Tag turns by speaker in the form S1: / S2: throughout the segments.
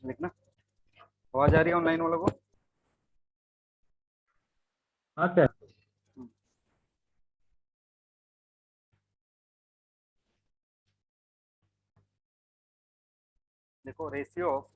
S1: लिखना। आवाज आ रही है ऑनलाइन वालों को?
S2: हाँ सर।
S1: हम्म, देखो रेशियो ऑफ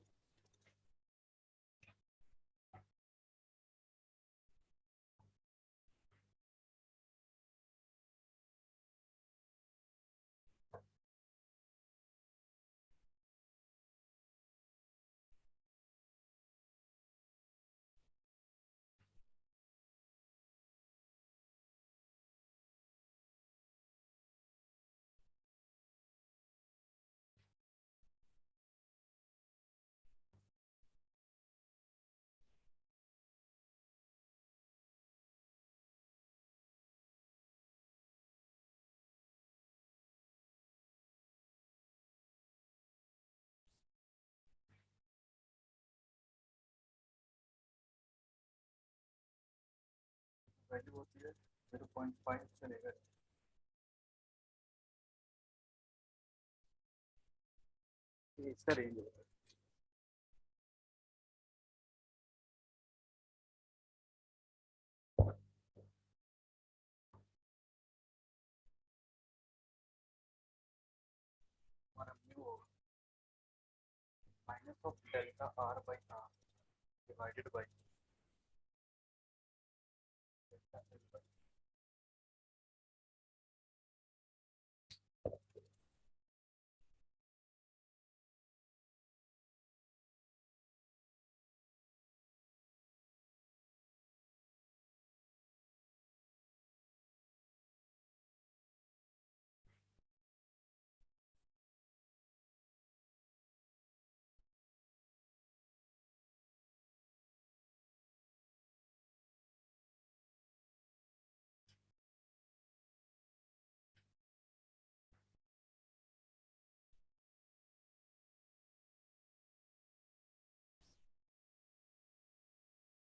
S1: वैल्यू होती है 0.5 से लेकर इसका रेंज होता है। हमारा म्यू होगा minus of delta R by R divided by delta L by.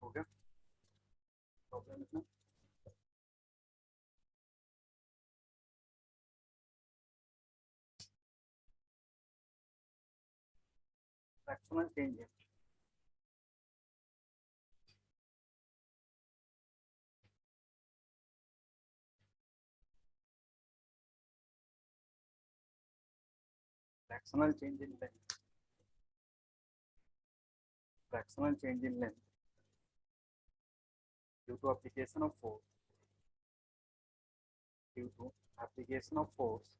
S1: हो गया प्रॉब्लम इसमें। फ्रैक्शनल चेंज है। Fractional change in length. Fractional change in length due to application of force due to application of force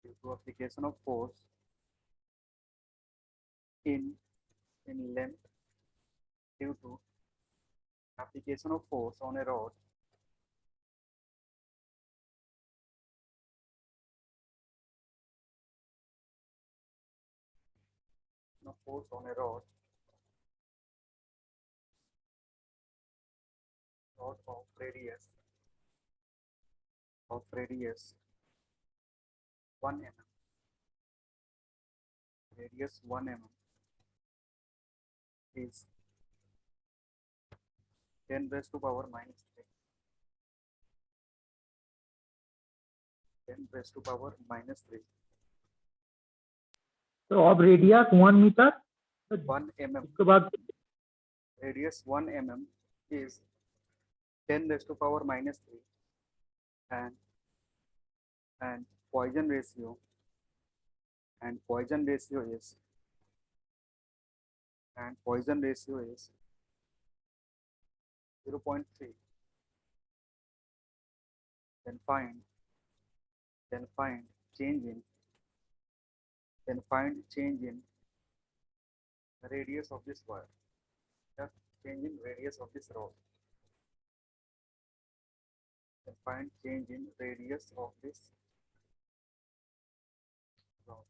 S1: due to application of force in in length due to application of force on a rod no force on a rod of radius 1 mm radius 1 mm is 10 raised to power minus 3 10 raised to power minus 3
S2: तो of radius 1 metre,
S1: 1 mm
S2: उसके बाद
S1: radius 1 mm is 10 raised to power minus 3 and and Poisson ratio and Poisson ratio is and Poisson ratio is 0.3. then find then find change in then find change in radius of this wire. Just change in radius of this rod. Then find change in radius of this rod.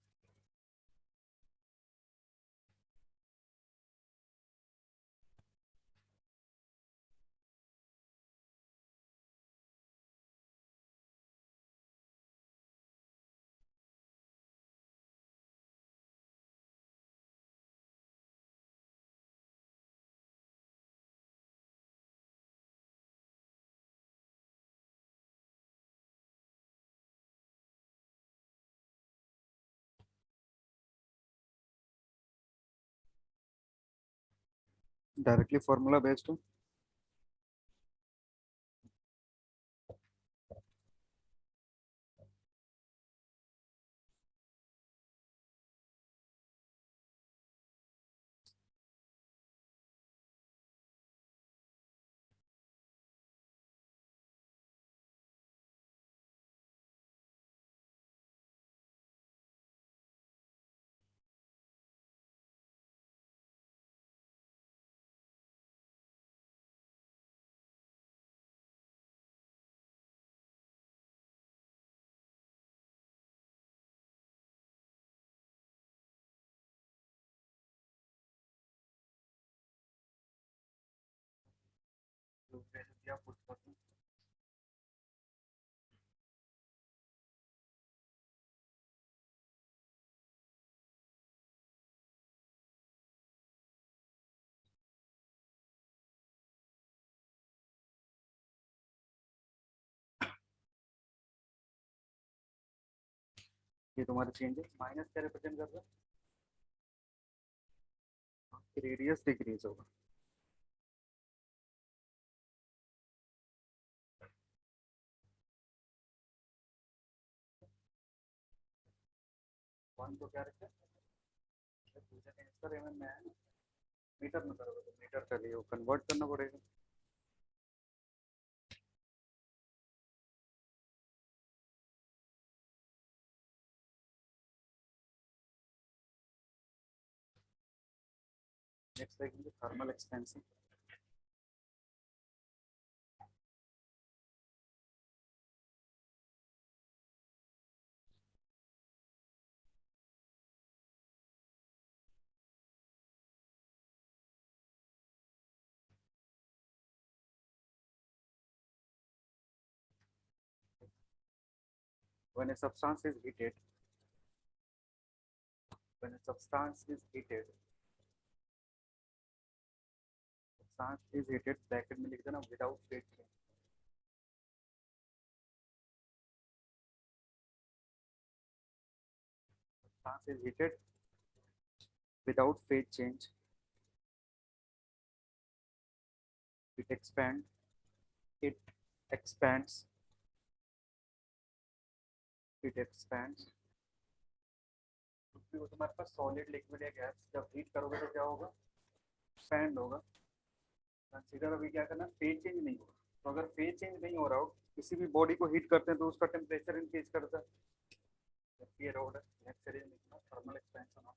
S1: Directly formula based हो। तो जैसे कि आप पूछ सकते हैं, ये तुम्हारे चेंजेस माइनस क्या रिप्रेजेंट कर रहा है, रेडियस डिक्रीज होगा। वन तो क्या रखा है, आंसर एम में है, मीटर में करोगे तो मीटर का लिए कन्वर्ट करना पड़ेगा। नेक्स्ट देखेंगे thermal expansion. When a substance is heated, when a substance is heated, substance is heated, bracket में लिख देना without phase change. substance is heated without phase change, it expands, it expands, it expands। क्योंकि वो तुम्हारे पास solid liquid है gas, जब heat करोगे तो क्या होगा, एक्सपैंड होगा। कंसीडर अभी क्या करना, फेज चेंज नहीं होगा। तो अगर फेज चेंज नहीं हो रहा हो, किसी भी बॉडी को हीट करते हैं तो उसका टेम्परेचर इंक्रीज करता है। ये रोड है, नेक्स्ट सीरीज लिखना थर्मल एक्सपेंशन ऑफ।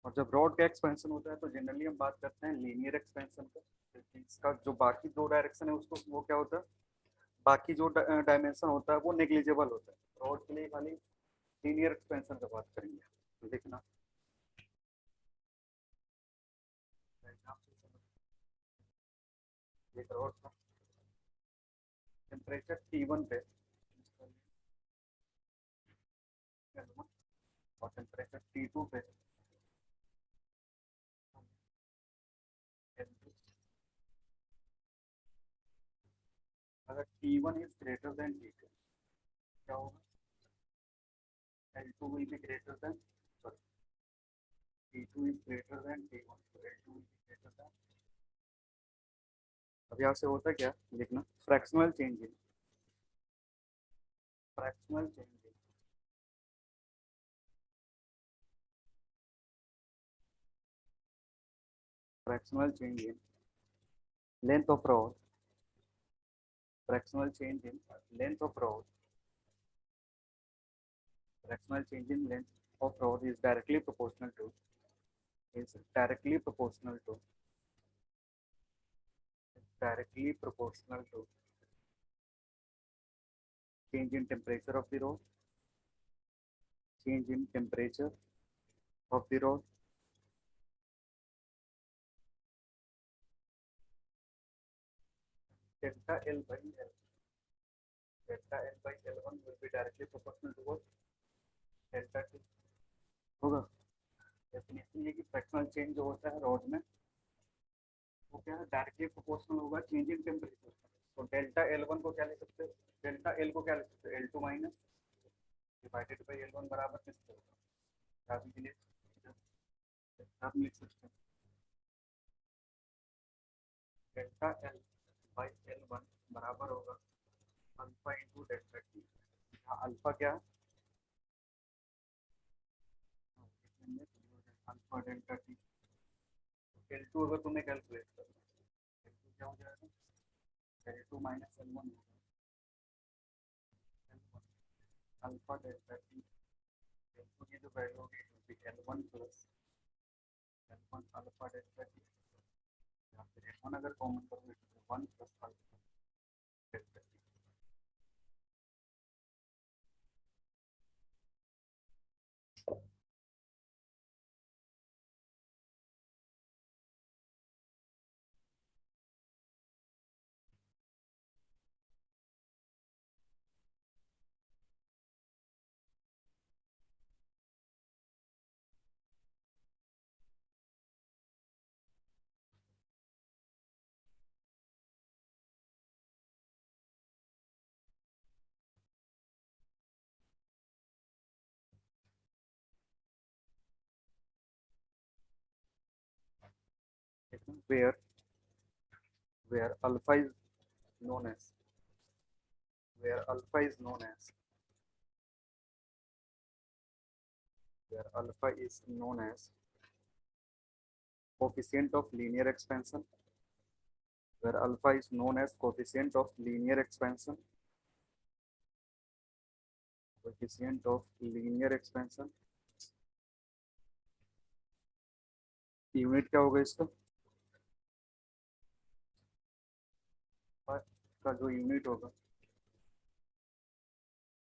S1: और जब रॉड का एक्सपेंशन होता है तो जनरली हम बात करते हैं लीनियर एक्सपेंशन का, क्योंकि इसका जो बाकी दो डायरेक्शन है उसको वो क्या होता है, बाकी जो डायमेंशन होता है वो नेग्लिजिबल होता है। रॉड के लिए खाली लीनियर एक्सपेंशन का बात करेंगे, तो देखना एक रॉड का टेम्परेचर T1 पे और टेम्परेचर T2 पे अगर T1 is greater than T2 क्या होगा, L2 will be greater than, sorry, T2 is greater than T1, so L2 will be greater than। अब यहाँ से होता क्या, लिखना fractional change in, fractional change in, fractional change in length of rod, fractional change in length of rod, fractional change in length of rod is directly proportional to, is directly proportional to, directly proportional to change in temperature of the rod, change in temperature of the rod, delta L by L, delta L by L1 will be directly proportional to what, delta T होगा, definition ये कि fractional change जो होता है rod में वो क्या है, डायरेक्टली प्रोपोर्शनल होगा चेंज इन टेम्परेचर। तो डेल्टा एल वन को क्या लिख सकते हैं, डेल्टा एल को क्या लिख सकते हैं, L two minus divided by L one बराबर किससे होगा, अभी के लिए आप लिख सकते हैं delta L by L one बराबर होगा अल्फा इंटू डेल्टा टी। यहाँ अल्फा क्या है, alpha delta T. L to अगर तुम्हें कैलकुलेट करना है, एल टू क्या हो जाएगा, L two minus L one होगा, L one alpha delta T. L two की जो वैल्यू होगी L one plus L one alpha delta T, यहाँ पे एल वन अगर कॉमन करोगे तो one plus alpha delta T. where where alpha is known as where alpha is known as where alpha is known as coefficient of linear expansion, where alpha is known as coefficient of linear expansion, coefficient of linear expansion। Unit क्या होगा इसका, का जो unit होगा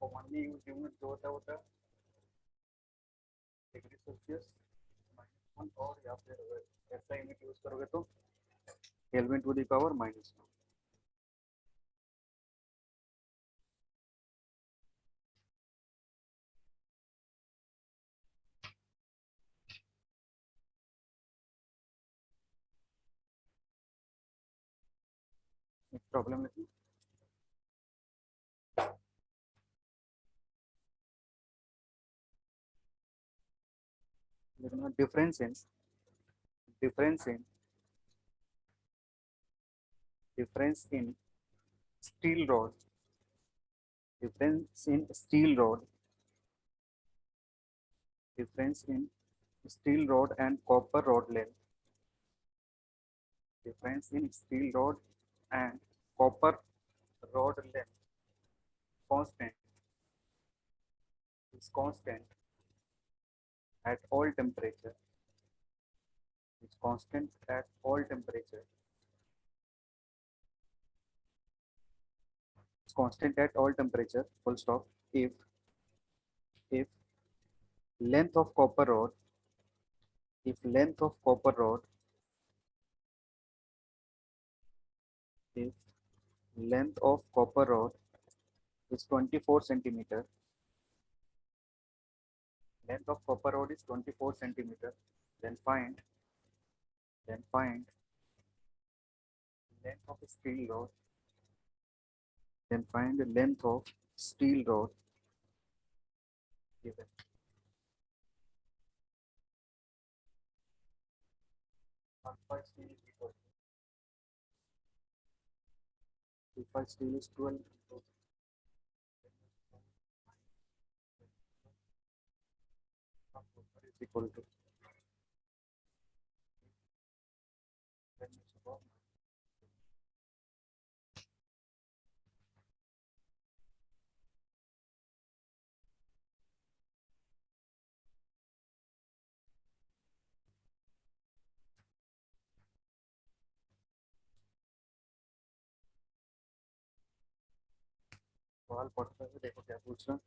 S1: commonly use unit जो होता है degree Celsius minus one, और या फिर ऐसा यूनिट यूज करोगे तो kelvin to the power minus one. Problem लिखी, लिखना difference in difference in steel rod, difference in steel rod, difference in steel rod and copper rod length, difference in steel rod and copper rod length constant is constant at all temperature, is constant at all temperature, is constant at all temperature full stop if length of copper rod, if length of copper rod, if length of copper rod is 24 centimeter, length of copper rod is 24 centimeter, then find length of steel rod, then find the length of steel rod given। Alpha steel is equal to alpha steel is 12 is equal to सवाल पढ़ते हुए देखो क्या पूछ रहा है।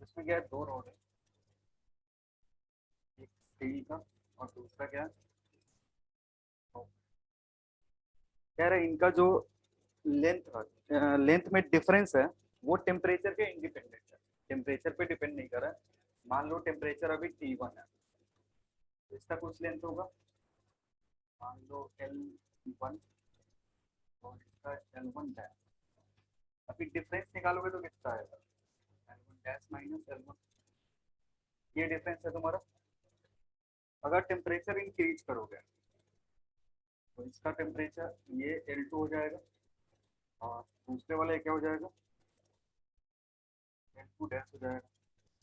S1: इसमें क्या है, दो रोड है, एक स्टील का और दूसरा क्या है, कह रहे हैं इनका जो लेंथ में डिफरेंस है वो टेम्परेचर के इंडिपेंडेंट है, टेम्परेचर पे डिपेंड नहीं कर रहा है। मान लो टेम्परेचर अभी T1 है, तो इसका कुछ लेंथ होगा, मान लो L1 और इसका L1 डैश। अभी डिफरेंस निकालोगे तो कितना आएगा, L1 डैश माइनस L1, ये डिफरेंस है तुम्हारा। अगर टेम्परेचर इंक्रीज करोगे तो इसका टेम्परेचर ये L2 हो जाएगा और दूसरे वाला क्या हो जाएगा, L2 डैश हो जाएगा।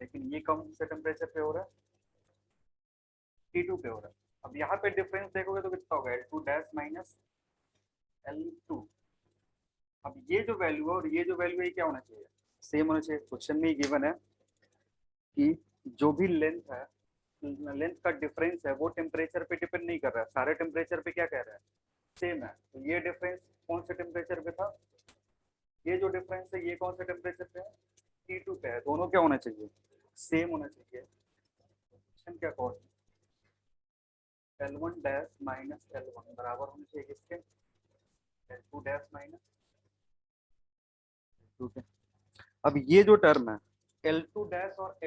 S1: लेकिन ये कम से टेम्परेचर पे हो रहा है, T2 पे हो रहा है। अब यहाँ पे डिफरेंस देखोगे तो कितना होगा, L2 डैश माइनस L2। अब ये जो वैल्यू है और ये जो वैल्यू है, ये क्या होना चाहिए, सेम होना चाहिए। क्वेश्चन में गिवन है कि जो भी लेंथ का डिफरेंस है वो टेम्परेचर पे डिपेंड नहीं कर रहा है, सारे टेम्परेचर पे क्या कह रहा है, सेम है। तो ये डिफरेंस कौन से टेम्परेचर पे था, ये जो डिफरेंस है ये कौन से टेम्परेचर पे है, T2 पे है। दोनों क्या होना चाहिए, सेम होना चाहिए। क्वेश्चन क्या कौन, L1 डैश माइनस L1 बराबर होना चाहिए किसके, L2 डैश माइनस L2 के। अब ये जो टर्म है L2 डैश और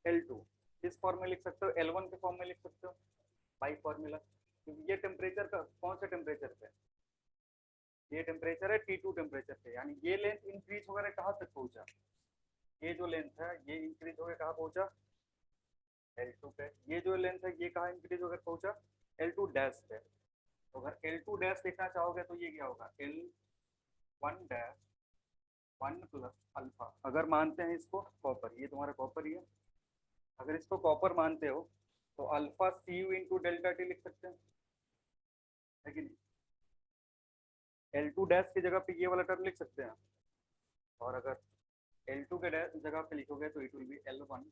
S1: L2 इस फॉर्म में लिख सकते हो, L1 के फॉर्म में लिख सकते हो बाई फॉर्मूला, क्योंकि ये टेम्परेचर का कौन से टेम्परेचर पे, ये टेम्परेचर है T2 टेम्परेचर पे, यानी ये लेंथ इंक्रीज होकर कहाँ तक पहुंचा, ये जो लेंथ है ये इंक्रीज होकर कहाँ पहुंचा, L2 पे। ये जो लेंथ है ये कहाँ इंक्रीज होकर पहुंचा, L2 डैश पे। तो अगर L2 डैश देखना चाहोगे तो ये क्या होगा, L1 डैश 1 प्लस अल्फा। अगर मानते हैं इसको कॉपर, ये तुम्हारा कॉपर ही है, अगर इसको कॉपर मानते हो तो alpha C U into delta T लिख सकते हैं, है कि नहीं। L2 डैश की जगह पे ये वाला टर्म लिख सकते हैं, और अगर L2 के जगह पे लिखोगे तो it will B L1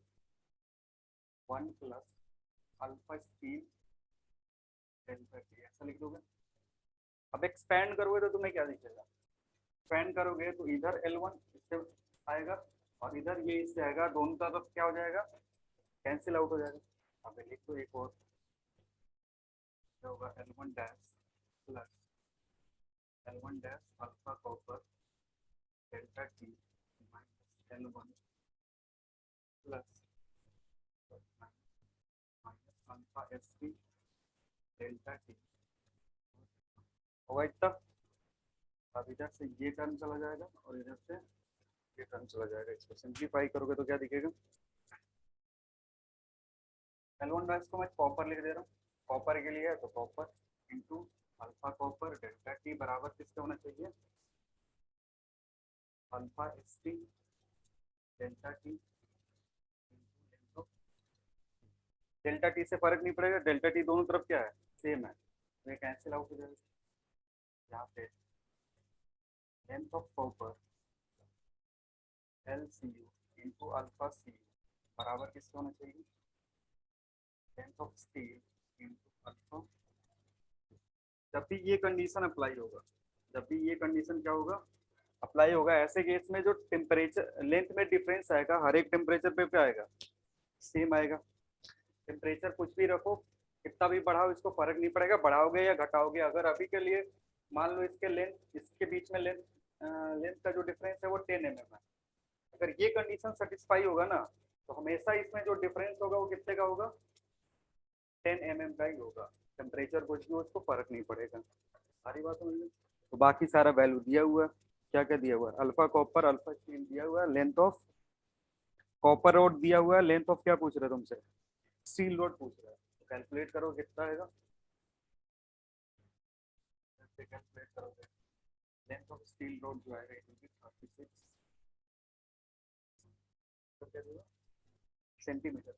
S1: 1 plus alpha square delta T, ऐसा लिख दोगे। अब एक्सपैंड करोगे तो तुम्हें क्या दिखेगा, एक्सपैंड करोगे तो इधर L1 इससे आएगा और इधर ये इससे आएगा, दोनों तरफ क्या हो जाएगा, कैंसिल आउट हो जाएगा। अब लिख दो एक और, क्या होगा, L1 dash plus L1 dash alpha copper delta T minus L1 plus minus alpha S T delta T होगा इतना। अब इधर से ये टर्म चला जाएगा और इधर से ये टर्म चला जाएगा, इसको सिंप्लीफाई करोगे तो क्या दिखेगा, L1 डैश को मैं कॉपर लिख दे रहा हूँ, कॉपर के लिए है तो copper into alpha copper delta T बराबर किससे होना चाहिए, alpha S T delta T. Delta T से फर्क नहीं पड़ेगा, डेल्टा टी दोनों तरफ क्या है, सेम है, तो ये कैंसिल आउट हो जाएगा। यहाँ पे length of copper L C U into alpha C बराबर किससे होना चाहिए, length of steel into alpha. जब भी ये कंडीशन अप्लाई होगा, जब भी ये कंडीशन क्या होगा, अप्लाई होगा, ऐसे केस में जो टेम्परेचर लेंथ में डिफरेंस आएगा हर एक टेम्परेचर पे क्या आएगा, सेम आएगा। टेम्परेचर कुछ भी रखो, कितना भी बढ़ाओ इसको फर्क नहीं पड़ेगा, बढ़ाओगे या घटाओगे। अगर अभी के लिए मान लो इसके लेंथ, इसके बीच में लेंथ लेंथ का जो डिफरेंस है वो 10 mm है, अगर ये कंडीशन सेटिस्फाई होगा ना तो हमेशा इसमें जो डिफरेंस होगा वो कितने का होगा, 10 mm का ही होगा। टेम्परेचर कुछ भी हो उसको फर्क नहीं पड़ेगा। सारी बात समझ लो। तो बाकी सारा वैल्यू दिया हुआ है, क्या क्या दिया हुआ है, अल्फा कॉपर अल्फा स्टील दिया हुआ है, लेंथ ऑफ कॉपर रोड दिया हुआ है, लेंथ ऑफ क्या पूछ रहे तुमसे, स्टील रोड पूछ रहा है। तो कैलकुलेट करो कितना आएगा, कैलकुलेट करोगे लेंथ ऑफ स्टील रोड जो आएगा इट विल बी 36 सेंटीमीटर।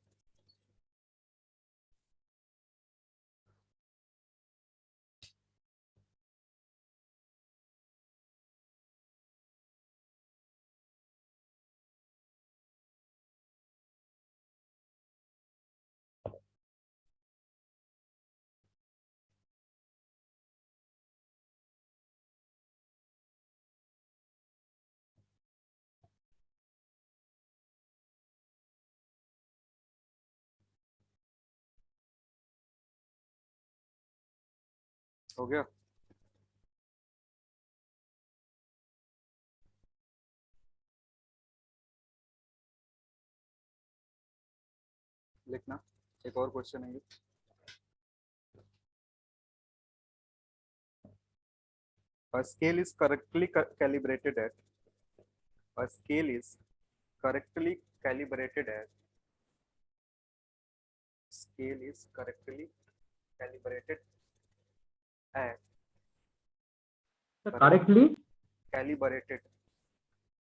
S1: हो गया? लिखना, एक और क्वेश्चन है ये। A scale is correctly calibrated at a scale is correctly calibrated at scale is correctly calibrated at
S2: correctly
S1: calibrated,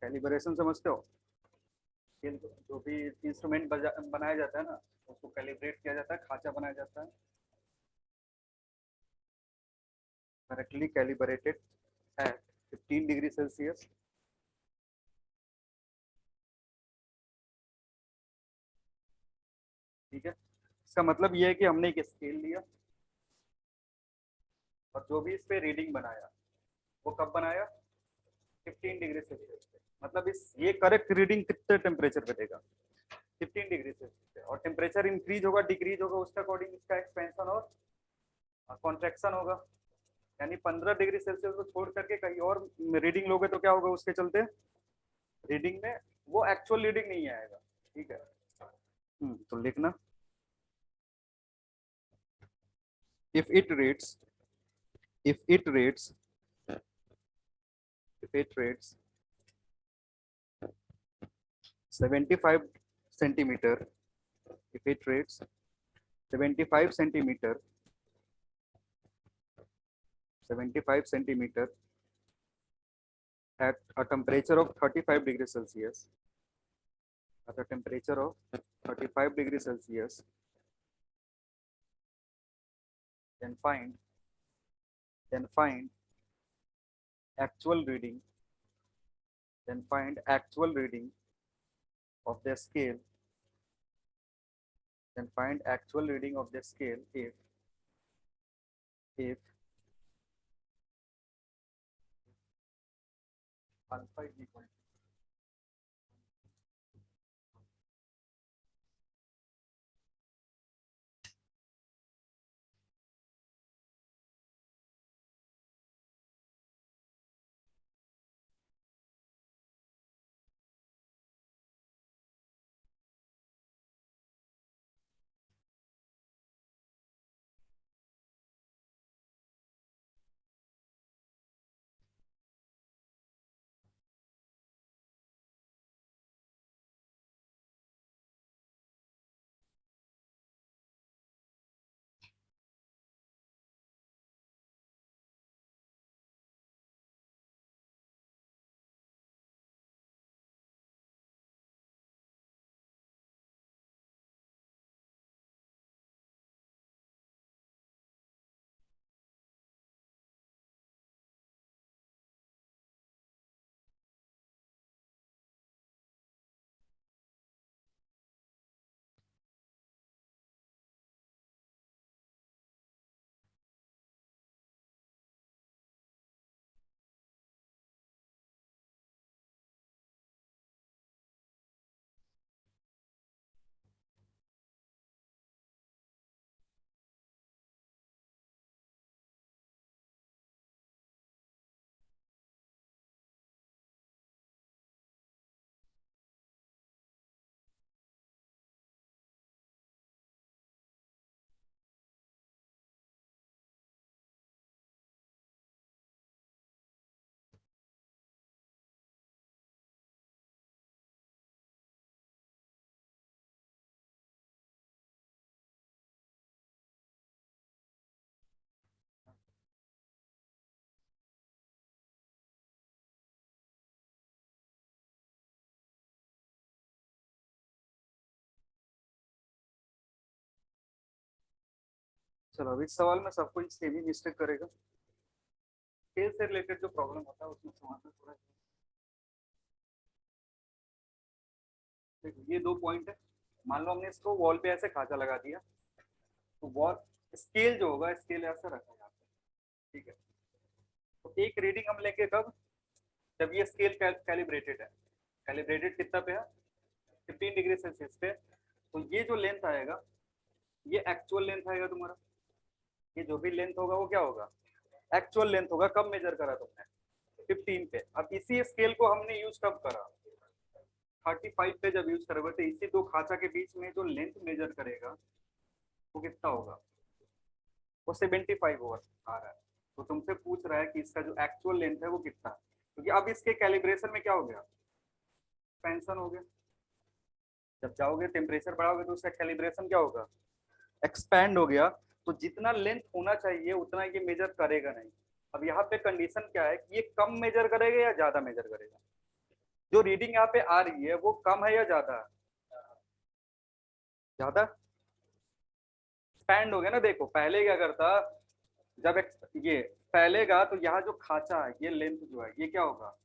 S1: calibration समझते हो? स्केल जो भी इंस्ट्रूमेंट बनाया जाता है ना, उसको कैलिब्रेट किया जाता है, खांचा बनाया जाता है। Correctly calibrated at 15 degree Celsius. ठीक है, इसका मतलब ये है कि हमने एक स्केल लिया और जो भी इस पे रीडिंग बनाया वो कब बनाया? 15 डिग्री सेल्सियस पे। मतलब इस ये करेक्ट रीडिंग कितने टेम्परेचर पे देगा? 15 डिग्री सेल्सियस पे। और टेम्परेचर इंक्रीज होगा डिक्रीज होगा उसके अकॉर्डिंग इसका एक्सपेंशन और कॉन्ट्रैक्शन होगा। यानी 15 डिग्री सेल्सियस को छोड़ करके कहीं और रीडिंग लोगे तो क्या होगा? उसके चलते रीडिंग में वो एक्चुअल रीडिंग नहीं आएगा। ठीक है, तो लिखना, if it rates if it rates if it rates 75 centimeter, if it rates 75 centimeter 75 centimeter at a temperature of 35 degrees Celsius, at a temperature of 35 degrees Celsius, then find actual reading, then find actual reading of the scale, then find actual reading of the scale if alpha is equal to चलो, अभी इस सवाल में सब कोई same ही mistake करेगा। Scale से related जो प्रॉब्लम होता है उसमें समझना थोड़ा। देखो, ये दो पॉइंट है। मान लो हमने इसको वॉल पे ऐसे खांचा लगा दिया, तो वॉल स्केल जो होगा स्केल ऐसा रखा यहाँ पे। ठीक है, तो एक रीडिंग हम लेंगे कब? जब ये स्केल कैलिब्रेटेड है। कैलिब्रेटेड कितना पे है? 15 डिग्री सेल्सियस पे। तो ये जो लेंथ आएगा ये एक्चुअल लेंथ आएगा तुम्हारा। ये जो भी लेंथ होगा वो क्या होगा? एक्चुअल लेंथ होगा, कब मेजर करा तुमने? 15 पे। अब इसी स्केल को हमने यूज कब करा? 35 पे जब यूज करोगे तो इसी दो खांचा के बीच में जो लेंथ मेजर करेगा वो कितना होगा? वो 75 ओवर आ रहा है। तो तुमसे पूछ रहा है कि इसका जो एक्चुअल लेंथ है वो कितना है, क्योंकि अब इसके कैलिब्रेशन में क्या हो गया? एक्सपेंशन हो गया। जब जाओगे टेम्परेचर बढ़ाओगे तो उसका कैलिब्रेशन क्या होगा? एक्सपैंड हो गया। तो जितना लेंथ होना चाहिए उतना ये मेजर करेगा नहीं। अब यहाँ पे कंडीशन क्या है कि ये कम मेजर करेगा या ज्यादा मेजर करेगा? जो रीडिंग यहाँ पे आ रही है वो कम है या ज्यादा है? ज्यादा। एक्सपैंड हो गया ना। देखो पहले क्या करता, जब ये फैलेगा तो यहाँ जो खांचा है ये लेंथ जो है ये क्या होगा?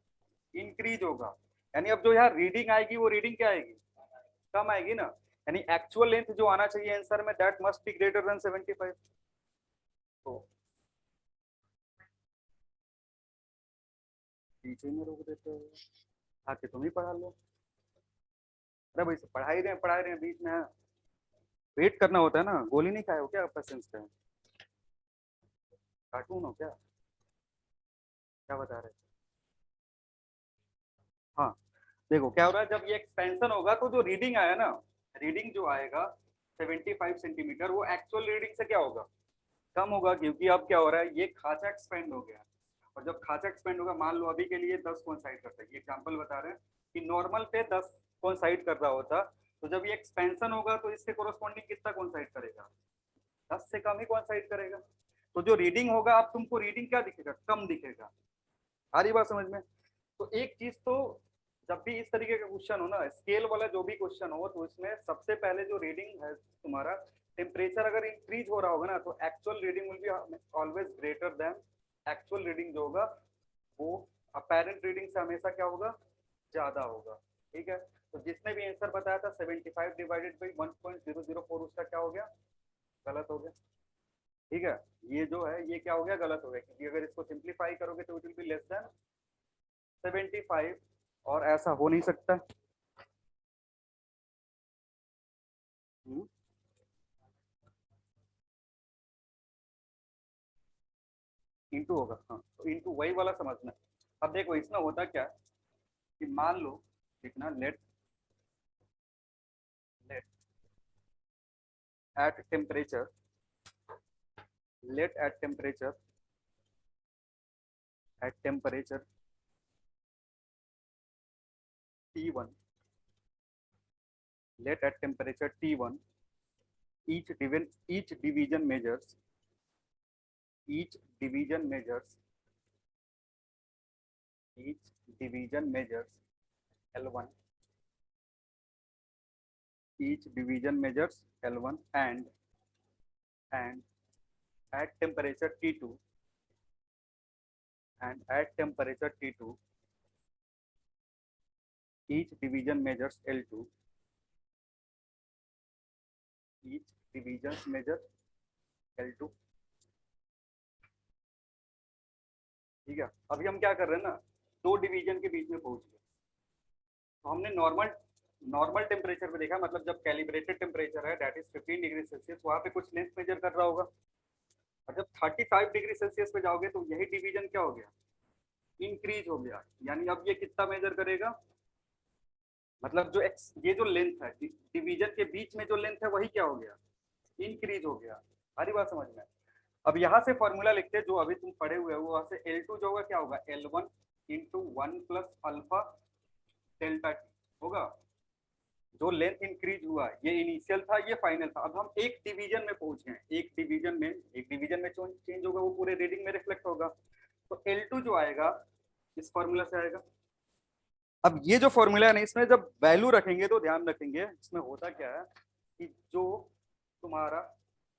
S1: इंक्रीज होगा। यानी अब जो यहाँ रीडिंग आएगी वो रीडिंग क्या आएगी? कम आएगी ना। यानी एक्चुअल लेंथ जो आना चाहिए आंसर में that must be greater than 75। तो पीछे में रोक देते हो, आके तुम ही पढ़ा लो। अरे भाई पढ़ा ही रहे हैं बीच में वेट करना होता है ना। गोली नहीं खाए हो क्या पेशेंस का? कार्टून हो क्या? क्या बता रहे? हाँ देखो क्या हो रहा है, जब ये एक्सपेंशन होगा तो जो रीडिंग आया ना, रीडिंग जो आएगा 75 सेंटीमीटर, वो एक्चुअल रीडिंग से क्या होगा? कम होगा, क्योंकि अब क्या हो रहा है ये खांचा एक्सपेंड हो गया। और जब खांचा एक्सपेंड होगा, मान लो अभी के लिए 10 कोइंसाइड करता है, ये एग्जांपल बता रहे हैं कि नॉर्मल पे 10 कोइंसाइड कर रहा होता, तो जब ये एक्सपेंशन होगा तो इसके कोरोस्पॉन्डिंग कितना कोइंसाइड करेगा? 10 से कम ही कोइंसाइड करेगा। तो जो रीडिंग होगा अब तुमको रीडिंग क्या दिखेगा? कम दिखेगा। आ रही बात समझ में? तो एक चीज तो, जब भी इस तरीके का क्वेश्चन हो ना, स्केल वाला जो भी क्वेश्चन हो, तो इसमें सबसे पहले जो रीडिंग है तुम्हारा, टेम्परेचर अगर इंक्रीज हो रहा होगा ना तो actual reading will be always greater than, actual reading जो होगा वो अपेरेंट रीडिंग से हमेशा क्या होगा? ज्यादा होगा। ठीक है। तो जिसने भी आंसर बताया था 75 डिवाइडेड बाई 1.004, उसका क्या हो गया? गलत हो गया। ठीक है। ये जो है ये क्या हो गया? गलत हो गया, क्योंकि अगर इसको सिंप्लीफाई करोगे तो it will be less than 75, और ऐसा हो नहीं सकता। इंटू होगा, हाँ तो इंटू वही वाला समझना। अब देखो इसमें होता क्या कि मान लो, लिखना let let at temperature, let at temperature T1, let at temperature T1 each division measures each division measures each division measures L1, each division measures L1, and at temperature T2 each division measures L2, each divisions measure L2। ठीक है। अभी हम क्या कर रहे हैं ना, दो डिवीजन के बीच में पहुंच गए। तो हमने नॉर्मल टेम्परेचर पे देखा, मतलब जब कैलिब्रेटेड टेम्परेचर है दैट इज 15 डिग्री सेल्सियस, वहां पे कुछ लेंथ मेजर कर रहा होगा। और जब 35 डिग्री सेल्सियस पे जाओगे तो यही डिवीजन क्या हो गया? इंक्रीज हो गया। यानी अब ये कितना मेजर करेगा? मतलब जो ये जो लेंथ है डिवीजन के बीच में जो लेंथ है वही क्या हो गया? इंक्रीज हो गया। सारी बात समझ में? अब यहाँ से फॉर्मूला लिखते हैं जो अभी तुम पढ़े हुए हो, वहां से L2 जो होगा क्या होगा? L1 into 1 plus alpha delta T होगा। जो लेंथ इंक्रीज हुआ ये इनिशियल था, ये फाइनल था। अब हम एक डिवीजन में पहुंच गए, एक डिवीजन में चेंज होगा, वो पूरे रीडिंग में रिफ्लेक्ट होगा। तो L2 जो आएगा इस फॉर्मूला से आएगा। अब ये जो फॉर्मूला है ना, इसमें जब वैल्यू रखेंगे तो ध्यान रखेंगे इसमें होता क्या है कि जो तुम्हारा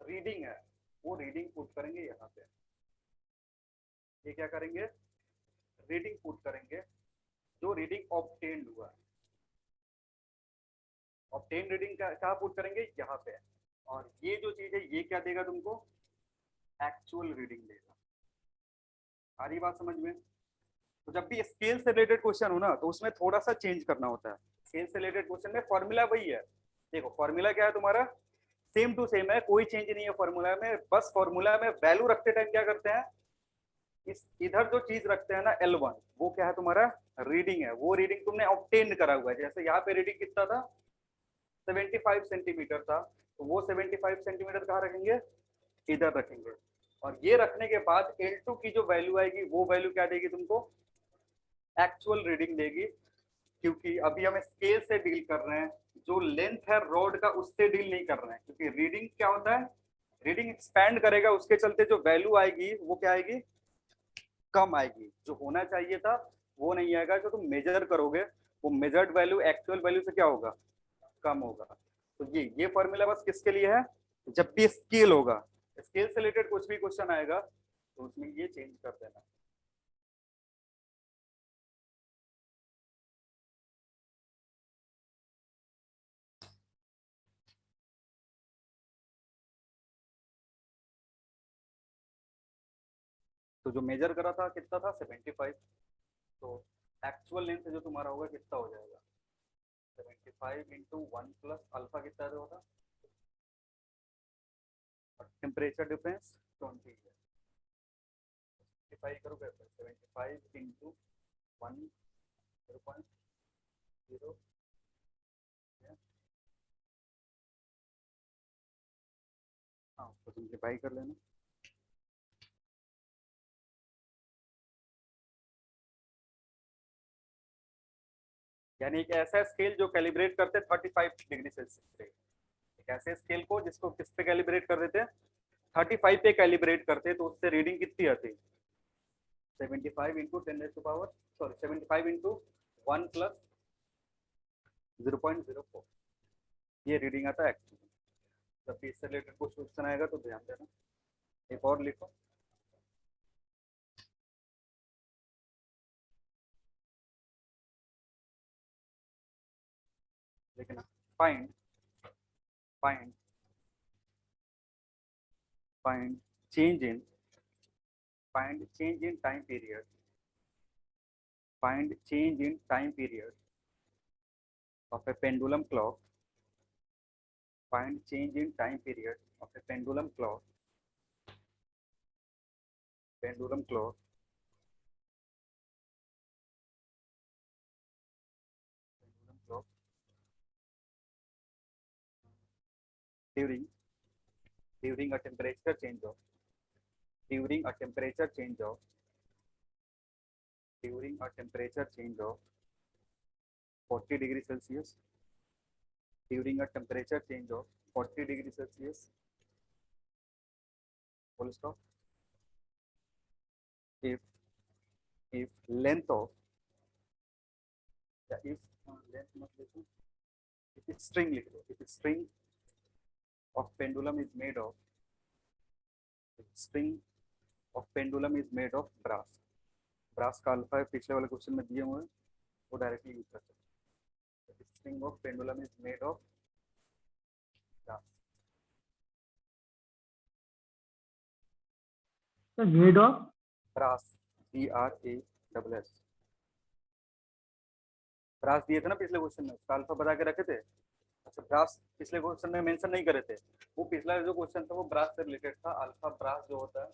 S1: रीडिंग है वो रीडिंग पुट करेंगे यहाँ पे। ये क्या करेंगे? रीडिंग पुट करेंगे, जो रीडिंग ऑब्टेन्ड हुआ, ऑब्टेन रीडिंग कहाँ पुट करेंगे? यहाँ पे। और ये जो चीज है ये क्या देगा तुमको? एक्चुअल रीडिंग देगा। सारी बात समझ में? तो जब भी स्केल से रिलेटेड क्वेश्चन हो ना तो उसमें थोड़ा सा चेंज करना होता है। स्केल से रिलेटेड क्वेश्चन में फॉर्मूला वही है। देखो फॉर्मूला क्या है तुम्हारा? सेम टू सेम है, कोई चेंज नहीं है फॉर्मूला में। बस फॉर्मूला में वैल्यू रखते टाइम क्या करते हैं? इधर जो चीज रखते हैं ना L1, वो क्या है तुम्हारा रीडिंग है, वो रीडिंग तुमने ऑब्टेन करा हुआ है। जैसे यहाँ पे रीडिंग कितना था 75 सेंटीमीटर था, तो वो 75 सेंटीमीटर कहाँ रखेंगे, इधर रखेंगे। और ये रखने के बाद L2 की जो वैल्यू आएगी वो वैल्यू क्या देगी तुमको, एक्चुअल रीडिंग देगी। क्योंकि अभी हम स्केल से डील कर रहे हैं, जो लेंथ है रॉड का उससे डील नहीं कर रहे हैं, क्योंकि रीडिंग क्या होता है, रीडिंग एक्सपैंड करेगा, उसके चलते जो वैल्यू आएगी वो क्या आएगी, कम आएगी। जो होना चाहिए था वो नहीं आएगा। जो तुम मेजर करोगे वो मेजर्ड वैल्यू एक्चुअल वैल्यू से क्या होगा, कम होगा। तो ये फॉर्मूला बस किसके लिए है, जब भी स्केल होगा, स्केल से रिलेटेड कुछ भी क्वेश्चन आएगा तो उसमें ये चेंज कर देना। तो जो मेजर करा था कितना था 75, तो एक्चुअल लेंथ जो तुम्हारा होगा कितना हो जाएगा 75 इंटू 1 प्लस अल्फा कितना होगा, और टेम्परेचर डिफरेंस 20 है। 75 करोगे 75 इंटू 1 0.0, हाँ तो सिंप्लीफाई कर लेना। यानी एक ऐसा स्केल जो कैलिब्रेट करते 35 डिग्री सेल्सियस से, एक ऐसे स्केल को जिसको किस पे कैलिब्रेट कर देते हैं 35 पे कैलिब्रेट करते, तो उससे रीडिंग कितनी आती, 75 इंटू 10 सॉरी 75 इंटू 1 प्लस 0.04, ये रीडिंग आता है एक्चुअली। जब भी इससे रिलेटेड कुछ क्वेश्चन आएगा तो ध्यान देना। एक और लिखो, लिखना find find find change in find change in time period find change in time period of a pendulum clock, find change in time period of a pendulum clock pendulum clock pendulum clock during during a temperature change of during a temperature change of during a temperature change of 40 degree Celsius, during a temperature change of 40 degree Celsius, full stop. If length of if length मत लिखो, if string लिख लो, if string of pendulum is made of string of pendulum is made of brass, brass का alpha है पिछले वाले question में दिए हुए हैं, वो डायरेक्टली यूज कर सकते हैं। String of pendulum is made of brass,
S2: made of
S1: brass BRASS, brass दिए थे ना पिछले क्वेश्चन में, उसका अल्फा बता के रखे थे। अच्छा ब्रास पिछले क्वेश्चन में मेंशन नहीं करे थे, वो पिछला जो क्वेश्चन था वो ब्रास से रिलेटेड था। अल्फा ब्रास जो होता है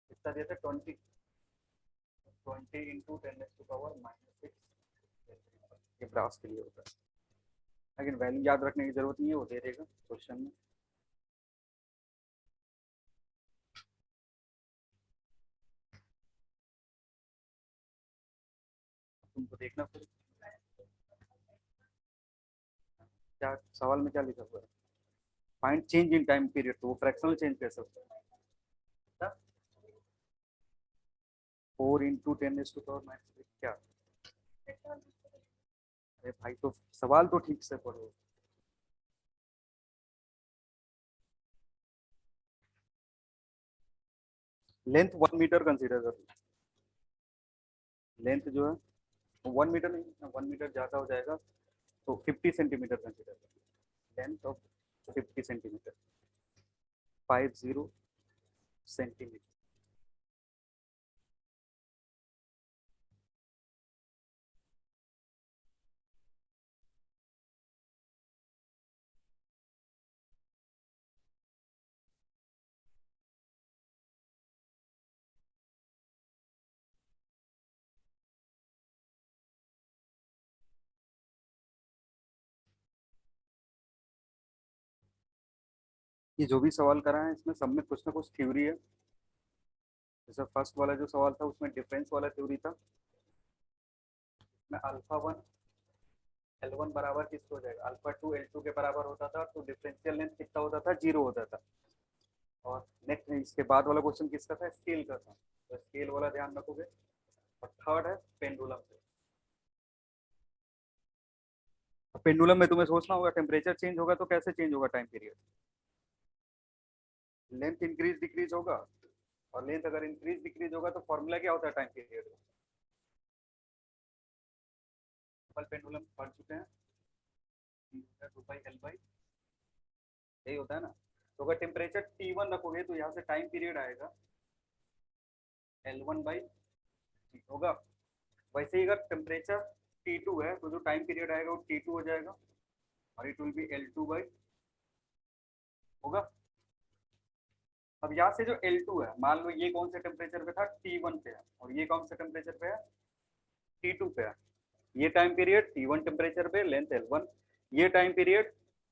S1: कितना दिया था 20 इंटू 10⁻⁻⁶, ये ब्रास के लिए होता है। लेकिन वैल्यू याद रखने की जरूरत नहीं है, वो दे देगा क्वेश्चन में। तुमको देखना फिर क्या सवाल में क्या लिखा हुआ है, find change in time period, तो वो फ्रैक्शनल चेंज कैसे होता है, 4 इंटू 10⁻⁻⁶ क्या, अरे भाई तो सवाल तो ठीक से पढ़ो। लेंथ 1 मीटर कंसीडर कर, लेंथ जो है 1 मीटर नहीं, 1 मीटर ज़्यादा हो जाएगा, तो 50 सेंटीमीटर कंसीडर कर, लेंथ ऑफ 50 सेंटीमीटर, 50 सेंटीमीटर। ये जो भी सवाल करा है इसमें सब में कुछ ना कुछ थ्योरी है। जैसे फर्स्ट वाला जो सवाल था उसमें डिफरेंस वाला थ्योरी था। इसमें अल्फा वन एल वन बराबर किसको हो जाएगा, अल्फा टू एल टू के बराबर होता था, तो डिफरेंशियल लेंथ कितना होता था, 0 होता था। और नेक्स्ट इसके बाद वाला क्वेश्चन किसका था, स्केल का था, तो स्केल वाला ध्यान रखोगे। और थर्ड है पेंडुलम पे। पेंडुलम में तुम्हें सोचना होगा टेम्परेचर चेंज होगा तो कैसे चेंज होगा time period, length increase decrease होगा। और लेंथ अगर इंक्रीज डिक्रीज होगा तो फॉर्मूला क्या होता है टाइम पीरियड का, सिंपल पेंडुलम पढ़ चुके हैं, 2 पाई एल बाई, यही होता है ना। तो अगर टेम्परेचर T1 रखोगे तो यहाँ से टाइम पीरियड आएगा L1 बाई T होगा। वैसे ही अगर टेम्परेचर T2 है तो जो टाइम पीरियड आएगा वो T2 हो जाएगा, और it will B L2 by होगा। अब यहाँ से जो L2 है, मान लो ये कौन से टेम्परेचर पे था, T1 पे है, और ये कौन से टेम्परेचर पे है, T2 पे है। ये टाइम पीरियड T1 टेम्परेचर पे लेंथ L1, ये टाइम पीरियड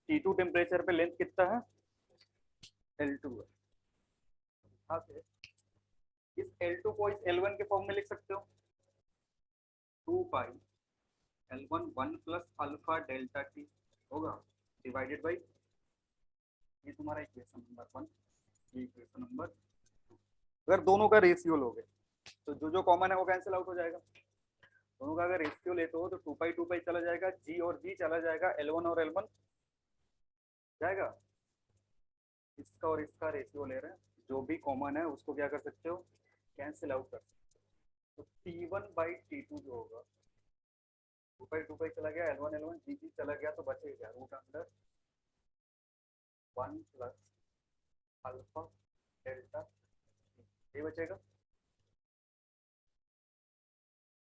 S1: T2 टेम्परेचर पे लेंथ कितना है, L2 है। यहाँ से इस L2 को इस L1 के फॉर्म में लिख सकते हो, 2 पाई L1 1 plus alpha delta T होगा, डिवाइडेड बाई, ये तुम्हारा इक्वेशन नंबर 1, ये इक्वेशन नंबर 2। अगर दोनों का रेशियो लोगे तो जो जो कॉमन है वो कैंसिल आउट हो जाएगा। दोनों का अगर रेशियो लेते हो तो 2 पाई चला जाएगा, जी और जी चला जाएगा, L1 और L1 जाएगा। इसका और इसका रेशियो ले रहे हैं, जो भी कॉमन है उसको क्या कर सकते हो, कैंसिल आउट कर सकते हो। तो T1 बाई T2 जो होगा, 2 पाई चला गया, L1 L1 जी जी चला गया, तो बचेगा root under 1 plus alpha delta, ये बचेगा।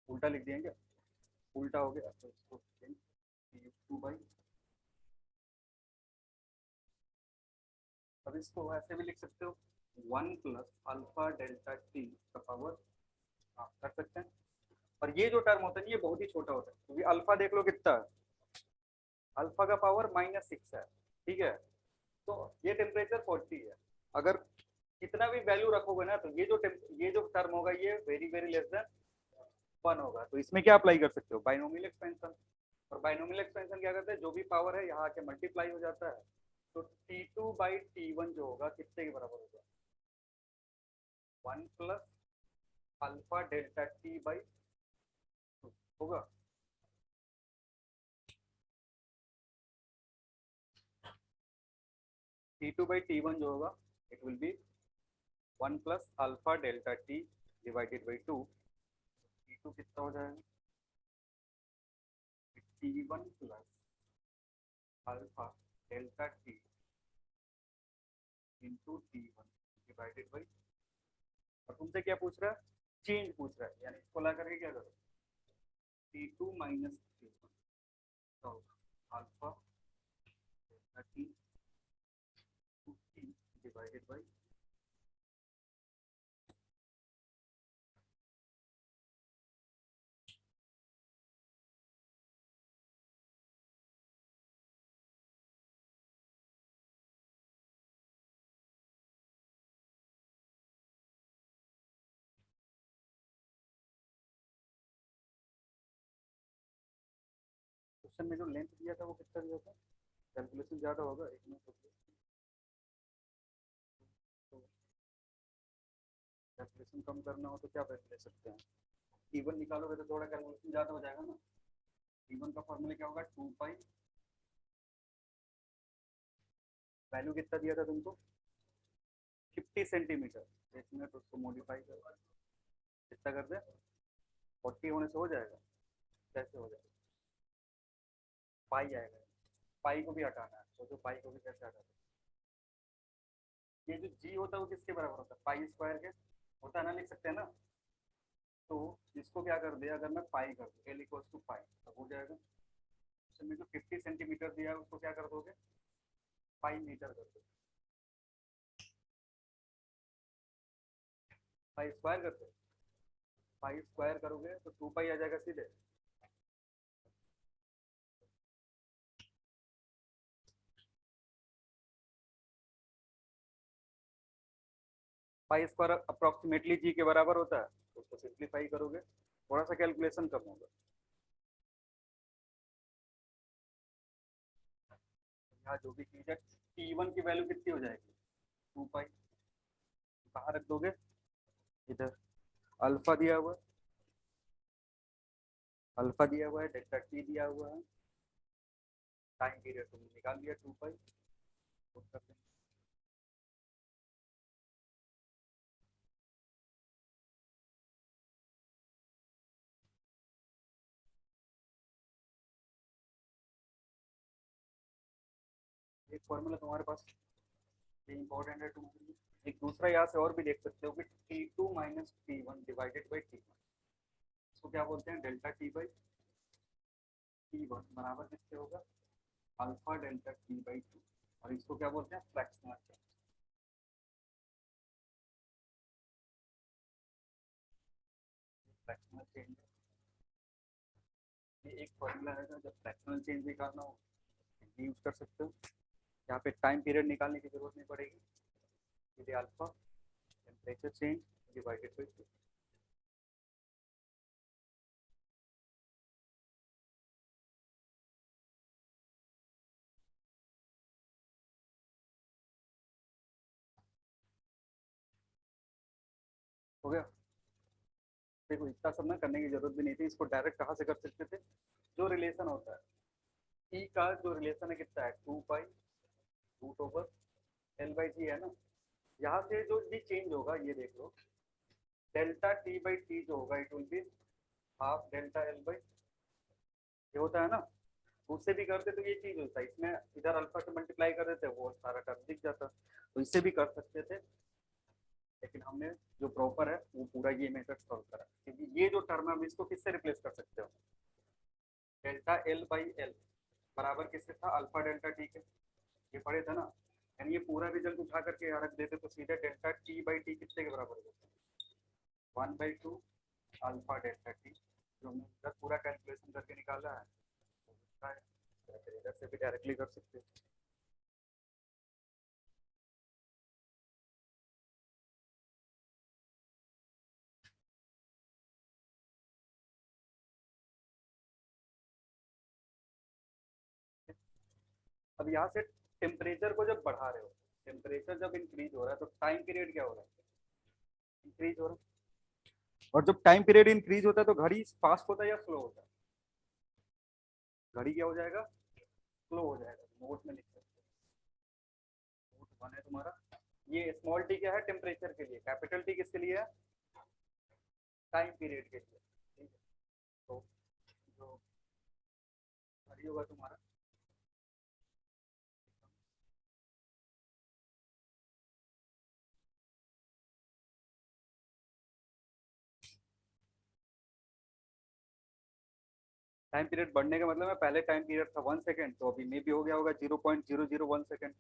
S1: उल्टा लिख दिए क्या, उल्टा हो गया तो इसको 2 बाई, अब इसको ऐसे भी लिख सकते हो 1 प्लस अल्फा डेल्टा टी का पावर, हाँ कर सकते हैं। और ये जो टर्म होता है ये बहुत ही छोटा होता है, क्योंकि अल्फा देख लो कितना है, अल्फा का पावर -6 है, ठीक है। तो ये टेम्परेचर 40 है, अगर कितना भी वैल्यू रखोगे ना तो ये जो टर्म होगा ये वेरी वेरी लेस देन 1 होगा। तो इसमें क्या अप्लाई कर सकते हो, बाइनोमियल एक्सपेंशन। और बाइनोमियल एक्सपेंशन क्या करते हैं, जो भी पावर है यहाँ के मल्टीप्लाई हो जाता है। तो T2 बाई T1 जो होगा कितने के बराबर होगा, 1 plus alpha delta T by 2 होगा। T2 बाई T1 जो होगा it will B 1 plus alpha delta T divided by 2। T2 कितना हो जाएगा, T1 plus alpha delta T into T1 divided by, और तुमसे क्या पूछ रहा है, चेंज पूछ रहा है, यानी इसको ला करके क्या करो, T2 माइनस T1 तो alpha delta T divided by, question में जो लेंथ दिया था वो कितना दिया था, कैलकुलेशन ज़्यादा होगा एक मिनट, तो कैलकुलेशन कम करना हो तो क्या ले सकते हैं, T1 निकालोगे तो थोड़ा कैलकुलेशन ज़्यादा हो जाएगा ना। T1 का फॉर्मूला क्या होगा, 2 पाई, वैल्यू कितना दिया था तुमको 50 सेंटीमीटर, एक मिनट उसको मॉडिफाई कर कितना कर दे, 40 होने से हो जाएगा, कैसे हो जाएगा, पाई आएगा, पाई को भी हटाना है, तो जो पाई को भी कैसे हटाना है, ये जो जी होता है वो किसके बराबर होता है, पाई स्क्वायर के होता है ना, लिख सकते हैं ना। तो इसको क्या कर दिया, अगर मैं पाई कर दूँ एल इक्वल्स टू पाई तब हो जाएगा। इसमें जो 50 सेंटीमीटर दिया है उसको क्या कर दोगे, पाई मीटर कर दोगे, पाई स्क्वायर करते, पाई स्क्वायर करोगे तो 2 पाई आ जाएगा सीधे, पाई स्क्वायर अप्रोक्सीमेटली जी के बराबर होता है, तो उसको सिंप्लीफाई करोगे, थोड़ा सा कैलकुलेशन कम होगा। यहाँ जो भी चीज है T1 की वैल्यू कितनी हो जाएगी 2 पाई, कहाँ रख दोगे, इधर। अल्फा दिया हुआ है, अल्फा दिया हुआ है, डेल्टा टी दिया हुआ है, टाइम पीरियड तुमने निकाल लिया 2 पाई। एक फॉर्मूला तुम्हारे पास ये इंपॉर्टेंट है तुम्हारे लिए। एक दूसरा यहाँ से और भी देख सकते हो कि T2 minus T1 divided by T1, इसको क्या बोलते हैं, डेल्टा टी बाई T1 बराबर किससे होगा, अल्फा डेल्टा टी बाई 2, और इसको क्या बोलते हैं, फ्रैक्शनल चेंज। फ्रैक्शनल चेंज ये एक फॉर्मूला है, जब फ्रैक्शनल चेंज निकालना हो यूज कर सकते हो। यहाँ पे टाइम पीरियड निकालने की जरूरत नहीं पड़ेगी, ये alpha temperature change divided by 2। हो गया। देखो इतना सब ना करने की जरूरत भी नहीं थी, इसको डायरेक्ट कहाँ से कर सकते थे, जो रिलेशन होता है ई का जो रिलेशन है कितना है 2 pi root over L by G है ना, यहाँ से जो भी चेंज होगा ये देख लो, डेल्टा टी बाई टी जो होगा it will be half delta L by, ये होता है ना, उससे भी करते तो ये चीज होता है, इसमें इधर अल्फा से मल्टीप्लाई कर देते वो सारा टर्म दिख जाता, तो इससे भी कर सकते थे, लेकिन हमने जो प्रॉपर है वो पूरा ये मेथड सॉल्व करा, क्योंकि ये जो टर्म है हम इसको किससे रिप्लेस कर सकते हो, डेल्टा एल बाई एल बराबर किससे था, अल्फा डेल्टा टी के, ये पढ़े थे ना, यानी ये पूरा रिजल्ट उठा करके यहाँ रख देते तो सीधे डेल्टा टी बाई टी कितने के बराबर होता है 1/2 अल्फा डेल्टा टी, जो हमने इधर पूरा कैलकुलेशन करके निकाला है, इधर से भी डायरेक्टली कर सकते हैं। अब यहाँ से टेम्परेचर को जब बढ़ा रहे हो, टेम्परेचर जब इंक्रीज हो रहा है तो टाइम पीरियड क्या हो रहा है, इंक्रीज हो रहा है, और जब टाइम पीरियड इंक्रीज होता है तो घड़ी फास्ट होता है या स्लो होता है, घड़ी क्या हो जाएगा, स्लो हो जाएगा, नोट में लिख सकते हो, नोट 1 है तुम्हारा, ये स्मॉल टी क्या है टेम्परेचर के लिए, कैपिटल टी किसके लिए है, टाइम पीरियड के लिए, ठीक है। तो जो घड़ी होगा तुम्हारा, टाइम पीरियड बढ़ने का मतलब है पहले टाइम पीरियड था 1 सेकेंड, तो अभी मे भी हो गया होगा 0.001 सेकेंड,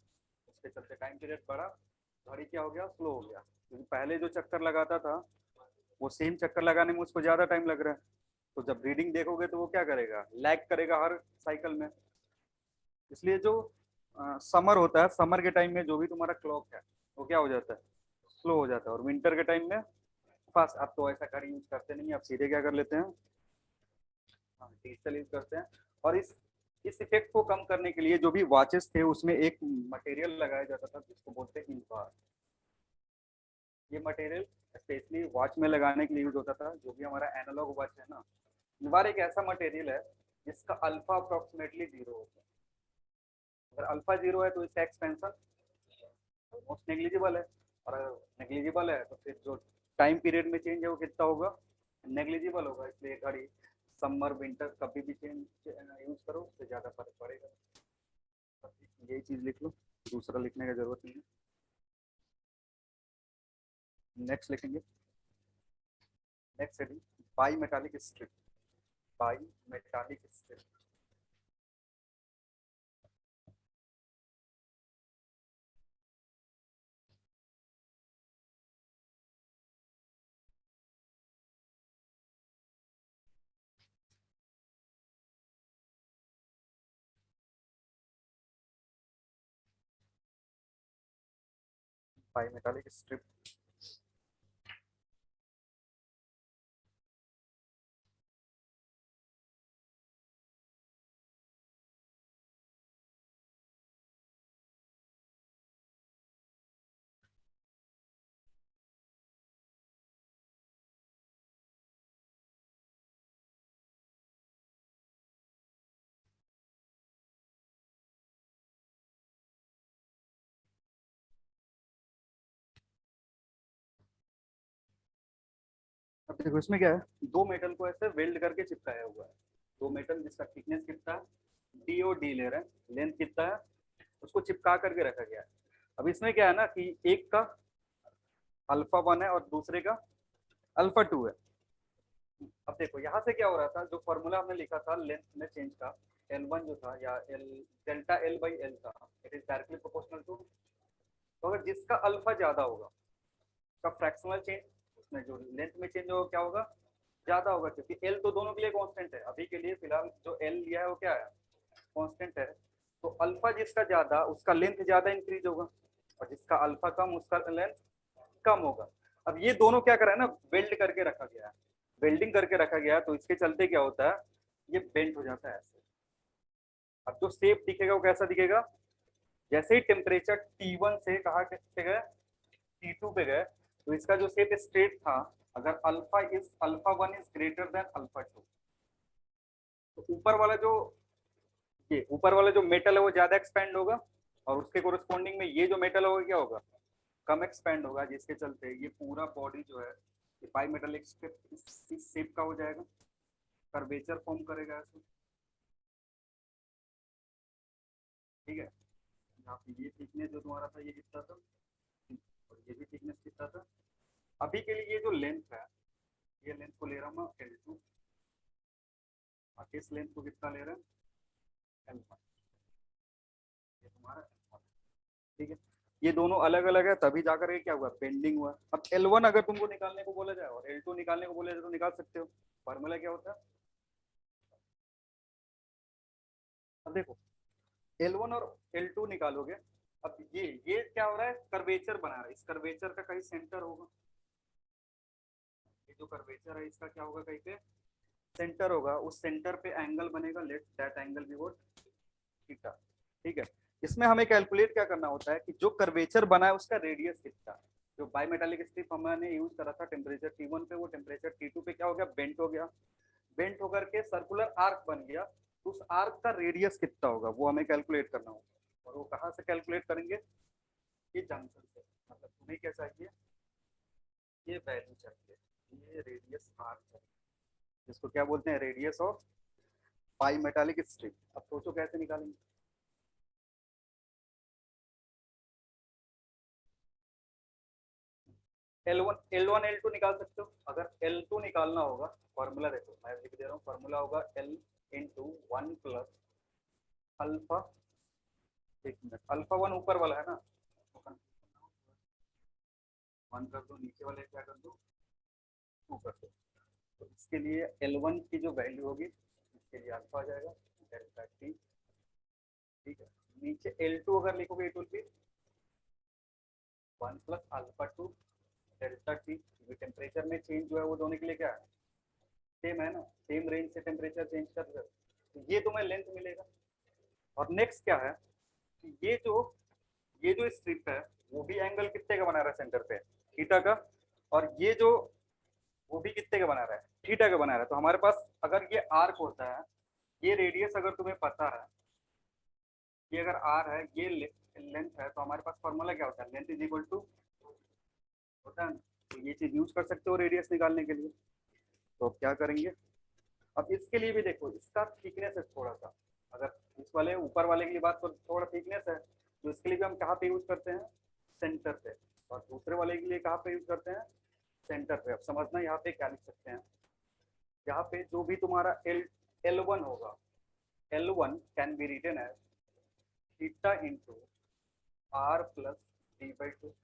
S1: उसके चलते टाइम पीरियड बढ़ा, घड़ी क्या हो गया, स्लो हो गया, क्योंकि पहले जो चक्कर लगाता था वो सेम चक्कर लगाने में उसको ज्यादा टाइम लग रहा है, तो जब रीडिंग देखोगे तो वो क्या करेगा, लैग करेगा हर साइकिल में, इसलिए जो समर होता है, समर के टाइम में जो भी तुम्हारा क्लॉक है वो क्या हो जाता है, स्लो हो जाता है, और विंटर के टाइम में फास्ट। अब तो ऐसा घड़ी यूज करते नहीं, अब सीधे क्या कर लेते हैं, हाँ डिजिटल यूज करते हैं। और इस इफेक्ट को कम करने के लिए जो भी वॉचेस थे उसमें एक मटेरियल लगाया जाता था जिसको बोलते हैं इंफ्रारेड, ये मटेरियल स्पेशली वॉच में लगाने के लिए यूज होता था, जो भी हमारा एनालॉग वॉच है ना, इन्वार एक ऐसा मटेरियल है जिसका अल्फा अप्रोक्सीमेटली 0 होता है, अगर अल्फा 0 है तो इसका एक्सपेंशन ऑलमोस्ट नेग्लिजिबल है, और अगर नेग्लिजिबल है तो फिर जो टाइम पीरियड में चेंज है वो कितना होगा, नेग्लिजिबल होगा, इसलिए घड़ी समर विंटर कभी भी चेंज यूज करो उससे ज़्यादा फर्क पड़ेगा, यही चीज़ लिख लो, दूसरा लिखने की जरूरत नहीं है। नेक्स्ट लिखेंगे, next heading by metallic strip, by metallic strip, by metallic strip अब देखो इसमें क्या है, दो मेटल को ऐसे वेल्ड करके चिपकाया हुआ है, दो मेटल जिसका थिकनेस कितना है, डी और डी ले रहे हैं, लेंथ कितना है, उसको चिपका करके रखा गया है। अब इसमें क्या है ना कि एक का अल्फा 1 है और दूसरे का अल्फा 2 है। अब देखो यहाँ से क्या हो रहा था, जो फॉर्मूला हमने लिखा था लेंथ में चेंज का, L1 जो था या L delta L by L था, it is directly proportional to, तो अगर जिसका अल्फा ज्यादा होगा का फ्रैक्शनल चेंज उसमें जो लेंथ में चेंज होगा क्या होगा, ज्यादा होगा, क्योंकि L तो दोनों के लिए कांस्टेंट है, अभी के लिए फिलहाल जो L लिया है वो क्या है, कांस्टेंट है। तो अल्फा जिसका ज्यादा उसका लेंथ ज्यादा इंक्रीज होगा, और जिसका अल्फा कम उसका लेंथ कम होगा। अब ये दोनों क्या करा है ना, वेल्ड करके रखा गया है, वेल्डिंग करके रखा गया है, तो इसके चलते क्या होता है, ये बेंड हो जाता है ऐसे। अब जो शेप दिखेगा वो कैसा दिखेगा, जैसे ही टेम्परेचर T1 से कहा पे गए T2 पे गए, तो इसका जो शेप स्ट्रेट था, अगर alpha 1 is greater than alpha 2, तो ऊपर वाला जो मेटल है वो ज्यादा एक्सपेंड होगा, और उसके कोरिस्पॉन्डिंग में ये जो मेटल होगा क्या होगा, कम एक्सपेंड होगा, जिसके चलते ये पूरा बॉडी जो है बाई मेटालिक इस शेप का हो जाएगा, कर्वेचर फॉर्म करेगा ऐसे। ठीक है, यहाँ पे ये थिकनेस जो तुम्हारा था ये कितना था, और ये भी थिकनेस कितना था। अभी के लिए ये जो लेंथ है, ये लेंथ को ले रहा हूँ मैं L2, और इस लेंथ को कितना ले रहे हैं L1, ये तुम्हारा L1। ठीक है, ये दोनों अलग अलग है, तभी जाकर के क्या हुआ, बेंडिंग हुआ। अब L1 अगर तुमको निकालने को बोला जाए और L2 निकालने को बोला जाए तो निकाल सकते हो। फॉर्मूला क्या होता है, अब देखो L1 और L2 निकालोगे, अब ये क्या हो रहा है, कर्वेचर बना रहा है, इस कर्वेचर का कहीं सेंटर होगा, ये जो कर्वेचर है इसका क्या होगा, कहीं पे सेंटर होगा, उस सेंटर पे एंगल बनेगा, let that angle be what, theta. ठीक है, इसमें हमें कैलकुलेट क्या करना होता है कि जो कर्वेचर बना है उसका रेडियस कितना है। जो बायमेटालिक स्ट्रिप हमने यूज करा था टेम्परेचर T1 पे, वो टेम्परेचर T2 पे क्या हो गया, बेंट हो गया, बेंट होकर के सर्कुलर आर्क बन गया, तो उस आर्क का रेडियस कितना होगा वो हमें कैलकुलेट करना होगा। और वो कहाँ से कैलकुलेट करेंगे, ये जंक्शन से, मतलब तुम्हें क्या चाहिए, ये वैल्यू चाहिए, ये रेडियस आर चाहिए, जिसको क्या बोलते हैं, radius of by metallic strip. अब सोचो कैसे निकालेंगे, L1 L2 निकाल सकते हो। अगर L2 निकालना होगा, फॉर्मूला देखो मैं लिख दे रहा हूँ, फॉर्मूला होगा L इंटू 1 प्लस अल्फा, एक मिनट, अल्फा 1 ऊपर वाला है ना, 1 कर दो, नीचे वाले क्या कर दो, 2 कर दो। तो इसके लिए L1 की जो वैल्यू होगी, इसके लिए अल्फा आ जाएगा डेल्टा टी। ठीक है, नीचे L2 अगर लिखोगे it will B 1 plus alpha 2 delta T, क्योंकि टेम्परेचर में चेंज जो है वो दोनों के लिए क्या है, सेम है ना, सेम रेंज से टेम्परेचर चेंज कर रहे हो, तो ये तुम्हें लेंथ मिलेगा। और नेक्स्ट क्या है कि ये जो स्ट्रिप है वो भी एंगल कितने का बना रहा है सेंटर पे, थीटा का, और ये जो वो भी कितने का बना रहा है, थीटा का बना रहा है। तो हमारे पास अगर ये आर्क होता है, ये रेडियस अगर तुम्हें पता है, ये अगर आर है, ये लेंथ है, तो हमारे पास फॉर्मूला क्या होता है, लेंथ इज इक्वल टू होता है ना, तो ये चीज यूज कर सकते हो रेडियस निकालने के लिए। तो अब क्या करेंगे, अब इसके लिए भी देखो इसका थिकनेस है थोड़ा सा, अगर इस वाले ऊपर वाले के लिए बात करो थोड़ा थिकनेस है, तो इसके लिए भी हम कहाँ पे यूज करते हैं, सेंटर पे, और दूसरे वाले के लिए कहाँ पे यूज करते हैं, सेंटर पे। अब समझना यहाँ पे क्या लिख सकते हैं, यहाँ पे जो भी तुम्हारा L1 होगा, L1 can be written as theta into R plus D/2,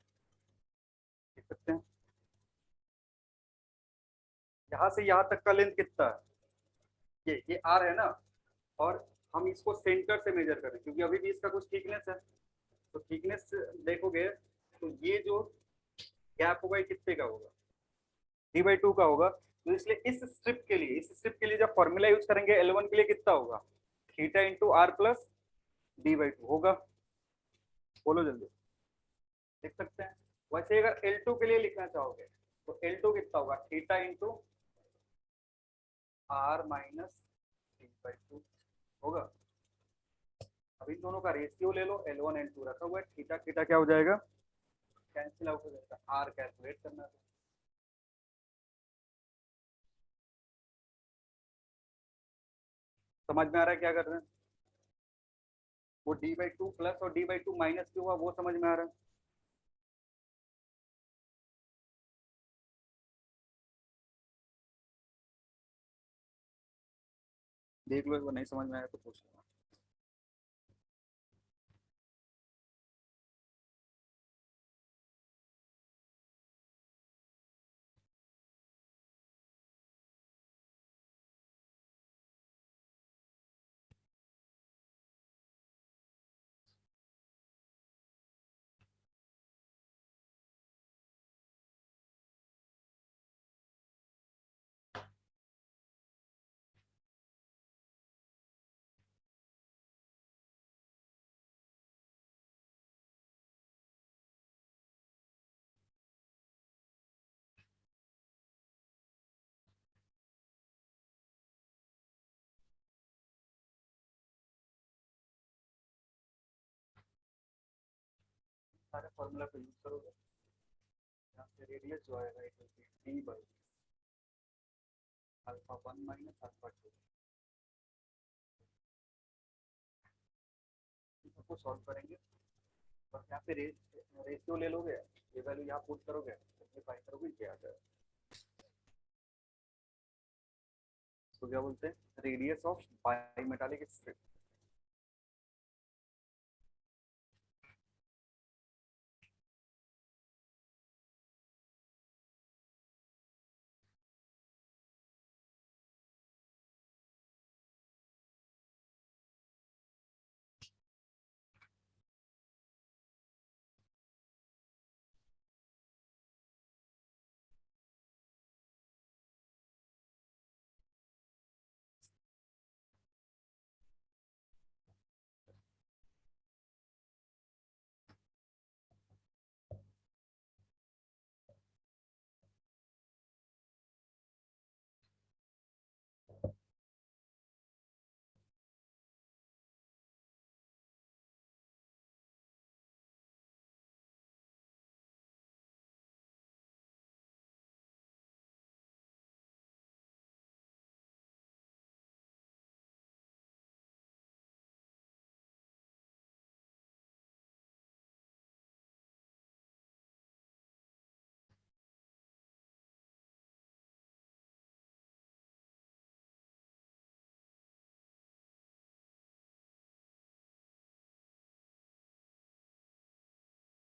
S1: लिख सकते हैं। यहाँ से यहाँ तक का लेंथ कितना है, ये आर है ना, और हम इसको सेंटर से मेजर करें क्योंकि अभी भी इसका कुछ थिकनेस है, तो थिकनेस देखोगे तो ये जो गैप होगा ये कितने का होगा, D/2 का होगा। तो इसलिए इस स्ट्रिप के लिए जब फॉर्मूला यूज करेंगे L1 के लिए कितना होगा, theta into R plus D/2 होगा। बोलो जल्दी, लिख सकते हैं। वैसे अगर L2 के लिए लिखना चाहोगे तो L2 कितना होगा, theta into are minus D/2 होगा। अब इन दोनों का रेशियो ले लो, L1 L2 रखा हुआ है, थीटा थीटा क्या हो जाएगा, कैंसिल आउट हो जाएगा, आर कैलकुलेट करना है। समझ में आ रहा है क्या कर रहे हैं? वो d/2 प्लस और d/2 माइनस क्यों हुआ वो समझ में आ रहा है? देख लो, वो नहीं समझ में आया तो पूछ लो। सारे फॉर्मूला को यूज करोगे, यहाँ से रेडियस जो आएगा it will B d/α1 minus α2। सबको सॉल्व करेंगे और यहाँ पे रेशियो ले लोगे, ये वैल्यू यहाँ पुट करोगे, सिंपलीफाई करोगे, ये आ जाएगा। तो क्या बोलते हैं? Radius of bimetallic strip.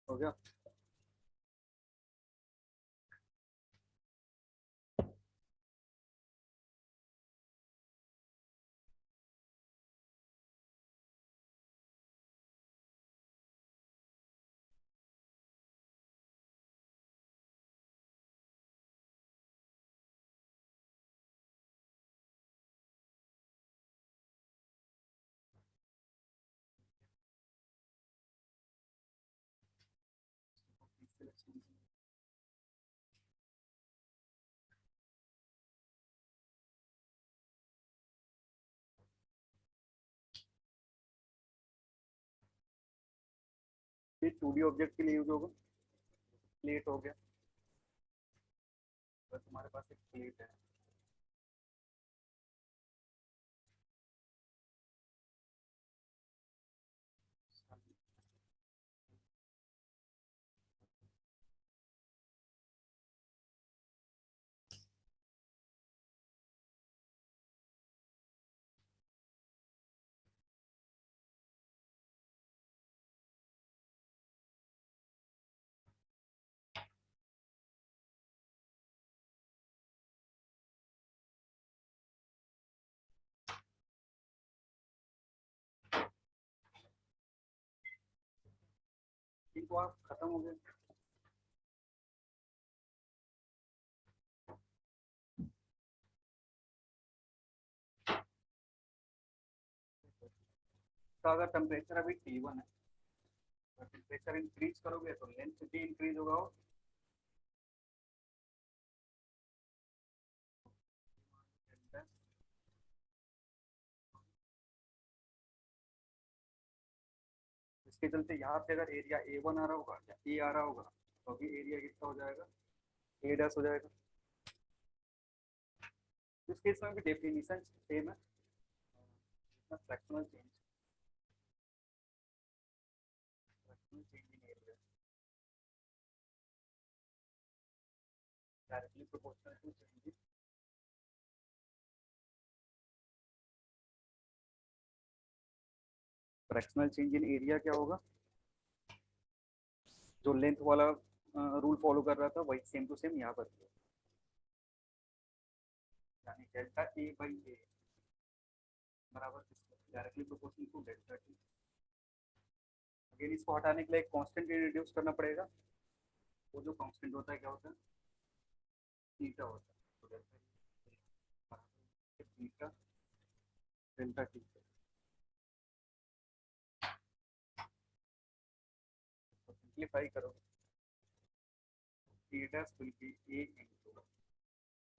S1: हो गया? ये 2D ऑब्जेक्ट के लिए यूज होगा। प्लेट हो गया, अगर तुम्हारे पास एक प्लेट है, इनको आप खत्म हो गए। तो अगर टेम्परेचर अभी T1 है, तो टेम्परेचर इंक्रीज करोगे तो लेंथ भी इंक्रीज होगा। और इसके चलते यहाँ पे अगर एरिया A1 आ रहा होगा या A आ रहा होगा, तो अभी एरिया कितना हो जाएगा? A' हो जाएगा। इस केस में भी डेफिनेशन सेम है। Fractional change in area directly proportional to change fractional change in area क्या होगा, जो लेंथ वाला रूल फॉलो कर रहा था वही सेम टू सेम यहाँ पर भी है। यानी डेल्टा ए बाई ए बराबर directly proportional to delta T. Again इसको हटाने के लिए एक कांस्टेंट इंट्रोड्यूस करना पड़ेगा। वो जो कांस्टेंट होता है क्या होता है, थीटा होता है। तो डेल्टा थीटा डेल्टा टी। तो सिंप्लीफाई करो, T dash will be A into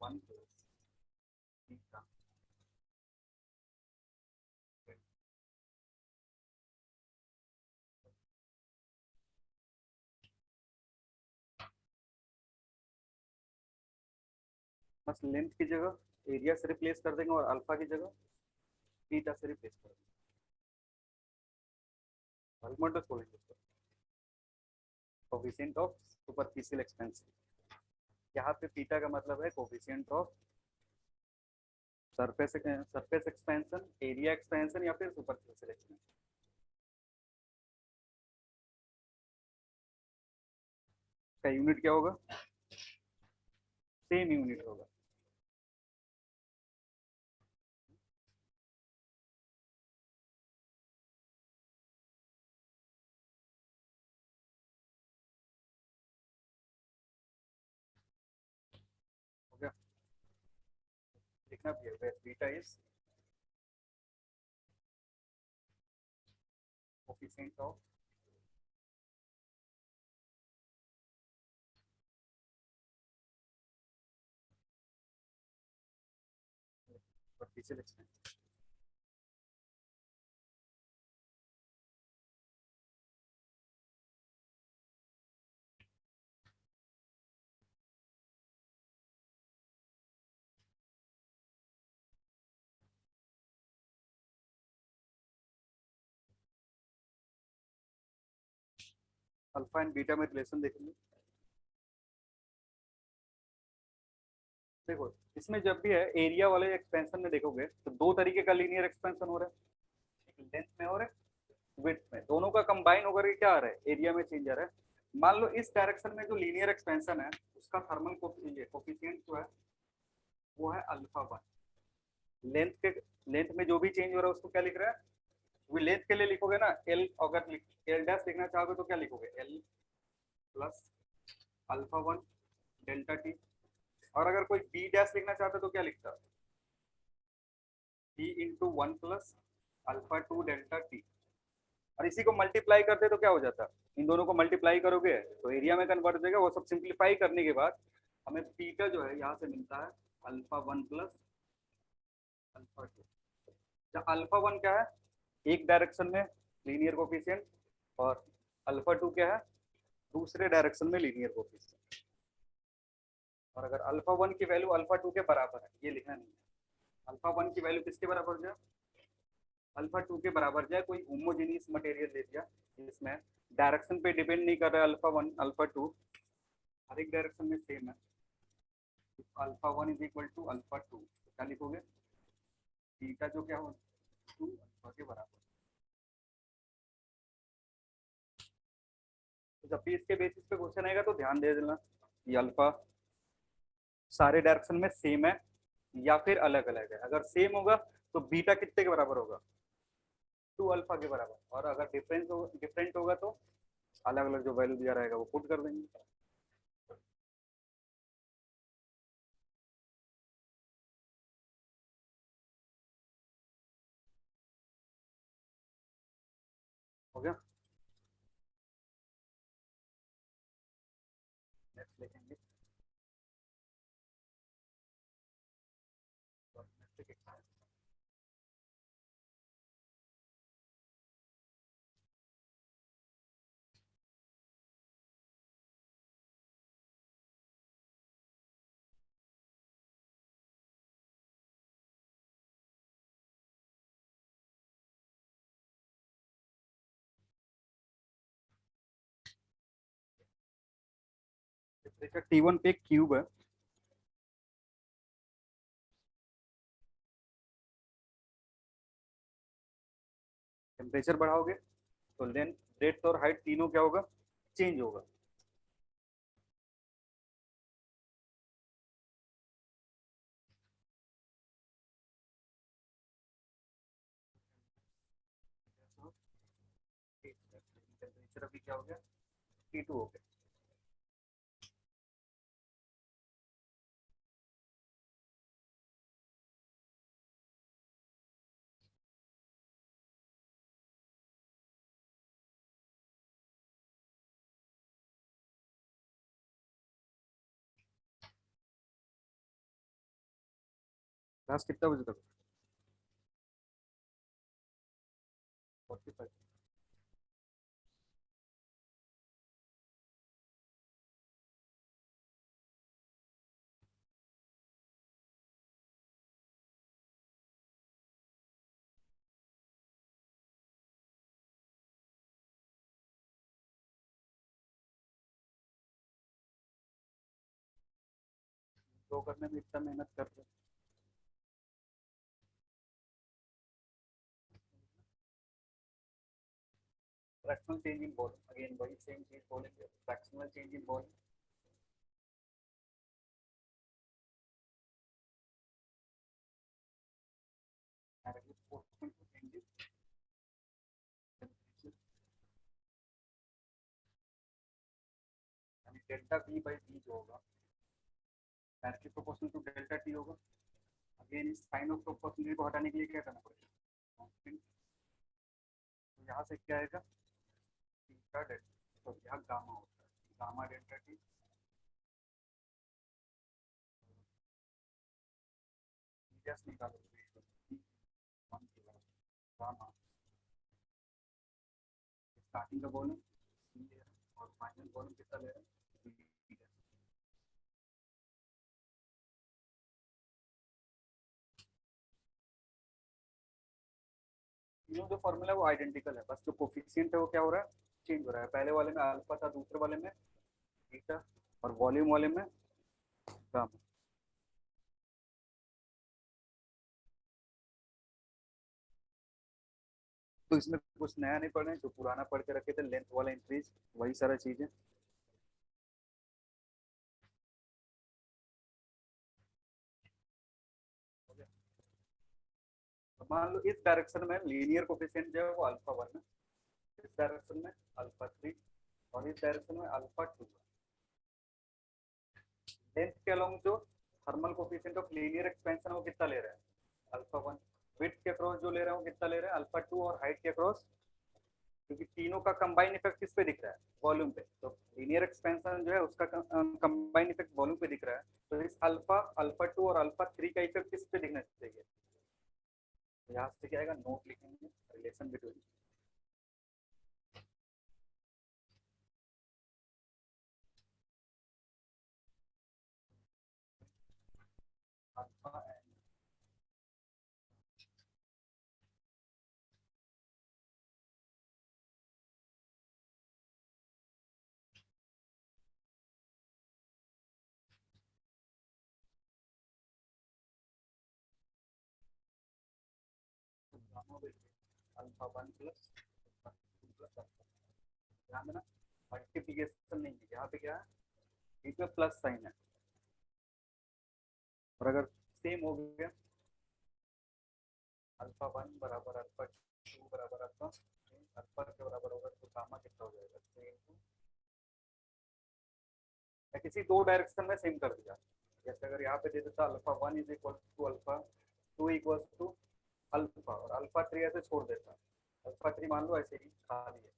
S1: 1 plus theta बस लेंथ की जगह एरिया से रिप्लेस कर देंगे और अल्फा की जगह थीटा से रिप्लेस कर देंगे। तो छोड़ेंगे कोफिशिएंट ऑफ सुपरफिशियल एक्सपेंशन। यहाँ पे थीटा का मतलब है coefficient of surface expansion, area expansion या फिर सुपरफिशियल एक्सपेंशन। का यूनिट क्या होगा, सेम यूनिट होगा। हो गया, लिखना भी है where beta is coefficient of superficial expansion। Alpha and beta में रिलेशन देखेंगे। देखो इसमें जब भी है एरिया वाले एक्सपेंशन में देखोगे तो दो तरीके का लीनियर एक्सपेंशन हो रहा है, एक लेंथ में और एक विड्थ में। दोनों का कंबाइन होकर के क्या आ रहा है, एरिया में चेंज आ रहा है। मान लो इस डायरेक्शन में जो लीनियर एक्सपेंशन है उसका थर्मल कोफिशिएंट जो है वो है अल्फा 1। लेंथ में जो भी चेंज हो रहा है उसको क्या लिख रहा है, वो लेंथ के लिए लिखोगे ना एल, अगर एल डैश लिखना चाहोगे तो क्या लिखोगे, L plus alpha 1 delta T. और अगर कोई बी डैश लिखना चाहता तो क्या लिखता, B into 1 plus alpha 2 delta T. और इसी को मल्टीप्लाई करते तो क्या हो जाता, इन दोनों को मल्टीप्लाई करोगे तो एरिया में कन्वर्ट हो जाएगा। वो सब सिंप्लीफाई करने के बाद हमें थीटा जो है यहाँ से मिलता है अल्फा 1 प्लस अल्फा 2। अल्फा 1 क्या है, एक डायरेक्शन में लीनियर कोफिशिएंट, और अल्फा 2 क्या है, दूसरे डायरेक्शन में लीनियर कोफिशिएंट। और अगर अल्फा 1 की वैल्यू अल्फा 2 के बराबर है, ये लिखना नहीं है, अल्फा 1 की वैल्यू किसके बराबर जाए, अल्फा 2 के बराबर जाए। कोई होमोजेनियस मटेरियल दे दिया जिसमें डायरेक्शन पे डिपेंड नहीं कर रहा है अल्फा 1 अल्फा 2, हर एक डायरेक्शन में सेम है। Alpha 1 is equal to alpha 2, क्या लिखोगे, थीटा जो क्या हो 2 अल्फा के बराबर। तो जब भी इसके बेसिस पे क्वेश्चन आएगा तो ध्यान दे देना कि अल्फा सारे डायरेक्शन में सेम है या फिर अलग अलग है। अगर सेम होगा तो बीटा कितने के बराबर होगा, 2 अल्फा के बराबर। और अगर डिफरेंट होगा तो अलग अलग जो वैल्यू दिया रहेगा वो पुट कर देंगे। हो गया, नेक्स्ट लिखेंगे। टेम्परेचर T1 पे एक क्यूब है, टेम्परेचर बढ़ाओगे तो लेंथ, ब्रेड्थ और हाइट तीनों क्या होगा, चेंज होगा। टेम्परेचर अभी क्या हो गया, T2 हो गया। क्लास कितना बजे तक, 45। तो करने में इतना मेहनत करते हैं। Fractional change in volume, again वही सेम चीज बोलेंगे, fractional change in volume. Delta V by T जो होगा directly proportional to delta T होगा। अगेन इस साइन ऑफ प्रोपोर्शनलिटी को हटाने के लिए क्या करना पड़ेगा, तो यहाँ से क्या आएगा, थीटा डेल्टा, तो यहाँ गामा होता है, गामा डेल्टा टी। जस्ट निकालोगे गामा, स्टार्टिंग का वॉल्यूम और फाइनल वॉल्यूम कितना ले रहे हैं, तीनों जो फॉर्मूला है वो आइडेंटिकल है, बस जो कोफिशिएंट है वो क्या हो रहा है, चेंज हो रहा है। पहले वाले में अल्फा था, दूसरे वाले में थीटा, और वॉल्यूम वाले में गामा। तो इसमें कुछ नया नहीं पढ़ रहे हैं, जो पुराना पढ़ के रखे थे, लेंथ वाला इंक्रीज, वही सारा चीजें। तो मान लो इस डायरेक्शन में लीनियर कोफिशिएंट जो है वो अल्फा 1 है, इस डायरेक्शन में अल्फा 3, और इस डायरेक्शन में अल्फा 2 है। लेंथ के अलोंग जो thermal coefficient of linear expansion वो कितना ले रहे हैं, अल्फा 1। विड्थ के अक्रॉस जो ले रहे हैं वो कितना ले रहे हैं, अल्फा 2, और हाइट के अक्रॉस, क्योंकि तीनों का कंबाइन इफेक्ट किस पे दिख रहा है, वॉल्यूम पे, तो लीनियर एक्सपेंशन जो है उसका कंबाइन इफेक्ट वॉल्यूम पे दिख रहा है। तो इस अल्फा, अल्फा 2 और अल्फा 3 का इफेक्ट किस पे दिखना चाहिए, तो यहाँ से क्या आएगा, नोट लिखेंगे, relation between alpha and gamma alpha 1 plus alpha 2 plus alpha. ध्यान देना मल्टीप्लिकेशन नहीं है, यहाँ पे क्या है, बीच में प्लस साइन है, और अगर सेम हो गया अल्फा 1 बराबर अल्फा 2 बराबर अल्फा, अल्फा के बराबर होगा तो गामा कितना हो जाएगा, 3 या किसी दो डायरेक्शन में सेम कर दिया। जैसे अगर यहाँ पे दे देता alpha 1 is equal to alpha 2 equal to alpha, और अल्फा 3 ऐसे छोड़ देता, अल्फा 3 मान लो ऐसे ही खाली है,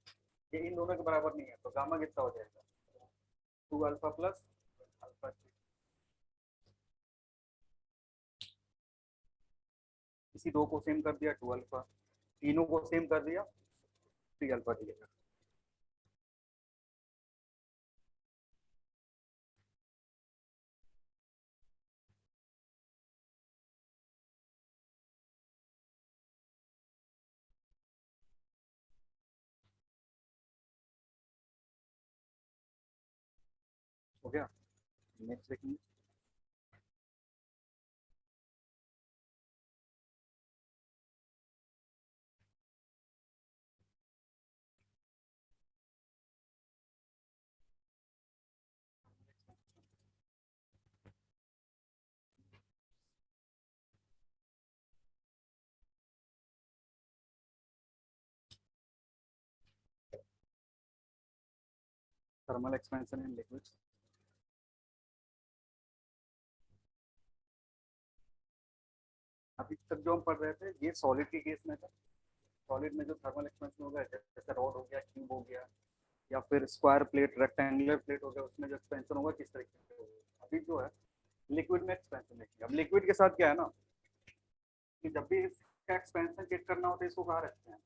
S1: ये इन दोनों के बराबर नहीं है, तो गामा कितना हो जाएगा, 2 अल्फा प्लस अल्फा 3। इसी दो को सेम कर दिया 2 अल्फा, तीनों को सेम कर दिया 3 अल्फा दिया। हो गया। नेक्स्ट देखेंगे। Thermal expansion in liquids. अभी तक जो हम पढ़ रहे थे ये सॉलिड के केस में था। सॉलिड में जो थर्मल एक्सपेंशन होगा जैसे रॉड हो गया, क्यूब हो गया, या फिर स्क्वायर प्लेट, रेक्टेंगुलर प्लेट हो गया, उसमें जो एक्सपेंशन होगा किस तरीके से होगा। अभी जो है लिक्विड में एक्सपेंशन देखिए। अब लिक्विड के साथ क्या है ना कि जब भी इसका एक्सपेंशन चेक करना होता है इसको कहाँ रखते हैं,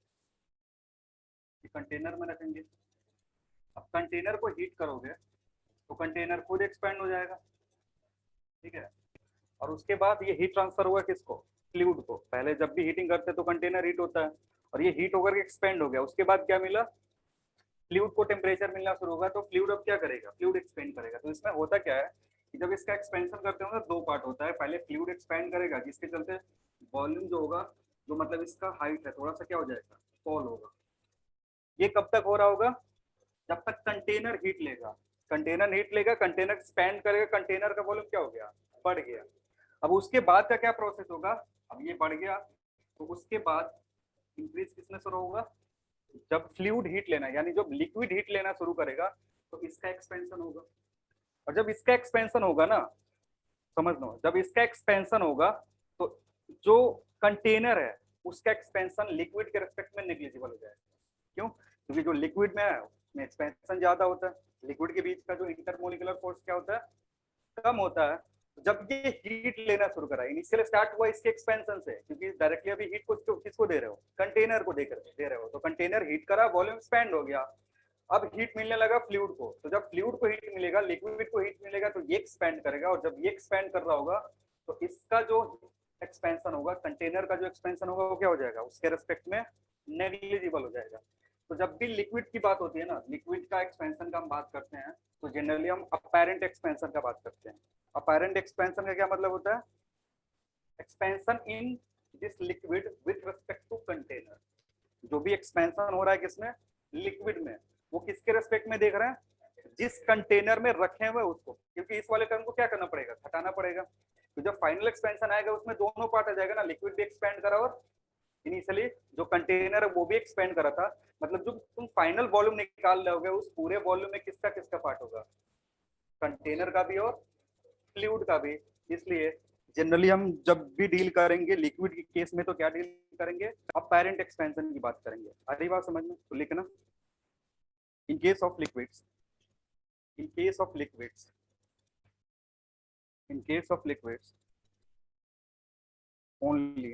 S1: कि कंटेनर में रखेंगे। अब कंटेनर को हीट करोगे तो कंटेनर खुद एक्सपेंड हो जाएगा, ठीक है। और उसके बाद ये हीट ट्रांसफर हुआ किसको, फ्लूइड को। पहले जब भी हीटिंग करते हैं तो कंटेनर हीट होता है और ये हीट होकर के एक्सपेंड हो गया। उसके बाद क्या मिला, फ्लूइड को टेम्परेचर मिलना शुरू होगा तो फ्लूइड अब क्या करेगा, फ्लूइड एक्सपेंड करेगा। तो इसमें होता क्या है कि जब इसका एक्सपेंशन करते हो ना दो पार्ट होता है। पहले फ्लूइड एक्सपेंड करेगा जिसके चलते वॉल्यूम जो होगा, जो मतलब इसका हाइट है थोड़ा सा क्या हो जाएगा, फॉल होगा। ये कब तक हो रहा होगा, जब तक कंटेनर हीट लेगा। कंटेनर हीट लेगा, कंटेनर एक्सपेंड करेगा, कंटेनर का वॉल्यूम क्या हो गया, बढ़ गया। अब उसके बाद का क्या प्रोसेस होगा, अब ये बढ़ गया तो उसके बाद इंक्रीज किसमें शुरू होगा, जब फ्लूइड हीट लेना यानी जब लिक्विड हीट लेना शुरू करेगा तो इसका एक्सपेंशन होगा। और जब इसका एक्सपेंशन होगा ना, समझ लो, जब इसका एक्सपेंशन होगा तो जो कंटेनर है उसका एक्सपेंशन लिक्विड के रेस्पेक्ट में नेग्लिजिबल हो जाएगा। क्यों, क्योंकि जो लिक्विड में है उसमें एक्सपेंशन ज्यादा होता है। लिक्विड के बीच का जो इंटरमोलिकुलर फोर्स क्या होता है, कम होता है। जब ये हीट लेना शुरू करा, इनिशियल स्टार्ट हुआ इसके एक्सपेंशन से, क्योंकि डायरेक्टली अभी हीट को किसको दे रहे हो, कंटेनर को देकर दे रहे हो। तो कंटेनर हीट करा, वॉल्यूम एक्सपेंड हो गया। अब हीट मिलने लगा फ्लूइड को, तो जब फ्लूइड को हीट मिलेगा, लिक्विड को हीट मिलेगा तो ये एक्सपेंड करेगा। और जब ये एक्सपेंड कर रहा होगा तो इसका जो एक्सपेंशन होगा, कंटेनर का जो एक्सपेंशन होगा वो क्या हो जाएगा, उसके रेस्पेक्ट में नेग्लिजिबल हो जाएगा। तो जब भी लिक्विड की बात होती है ना, लिक्विड का एक्सपेंशन का हम बात करते हैं तो जनरली हम अपैरेंट एक्सपेंशन का बात करते हैं। अपैरेंट एक्सपेंशन का क्या मतलब होता है, expansion in this liquid with respect to container. जो भी एक्सपेंशन हो रहा है किसमें, लिक्विड में, वो किसके रेस्पेक्ट में देख रहे हैं, जिस कंटेनर में रखे हुए उसको। क्योंकि इस वाले टर्म को क्या करना पड़ेगा, घटाना पड़ेगा। तो जब फाइनल एक्सपेंशन आएगा उसमें दोनों पार्ट आ जाएगा ना, लिक्विड भी एक्सपेंड करा और इनिशियली जो कंटेनर है वो भी एक्सपेंड करा था। मतलब जो तुम फाइनल वॉल्यूम निकाल लोगे उस पूरे वॉल्यूम में किसका किसका पार्ट होगा, कंटेनर का भी और फ्लूइड का भी। इसलिए जनरली हम जब भी डील करेंगे लिक्विड के केस में तो क्या डील करेंगे, अपैरेंट एक्सपेंशन की बात करेंगे। अरे बात समझ में, तो लिखना in case of liquids, in case of liquids, in case of liquids only,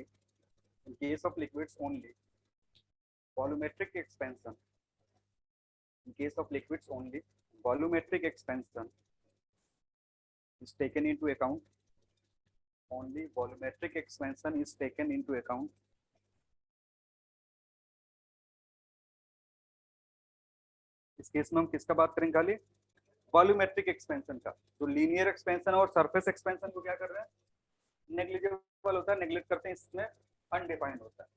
S1: in case of liquids only, volumetric expansion, in case of liquids only, volumetric expansion is taken into account, only volumetric expansion is taken into account. इस case में हम किसका बात करेंगे, खाली volumetric expansion का। जो linear expansion और सरफेस एक्सपेंशन को क्या कर रहे हैं, नेग्लिजिबल होता है, नेग्लेक्ट करते हैं, इसमें अनडिफाइंड होता है।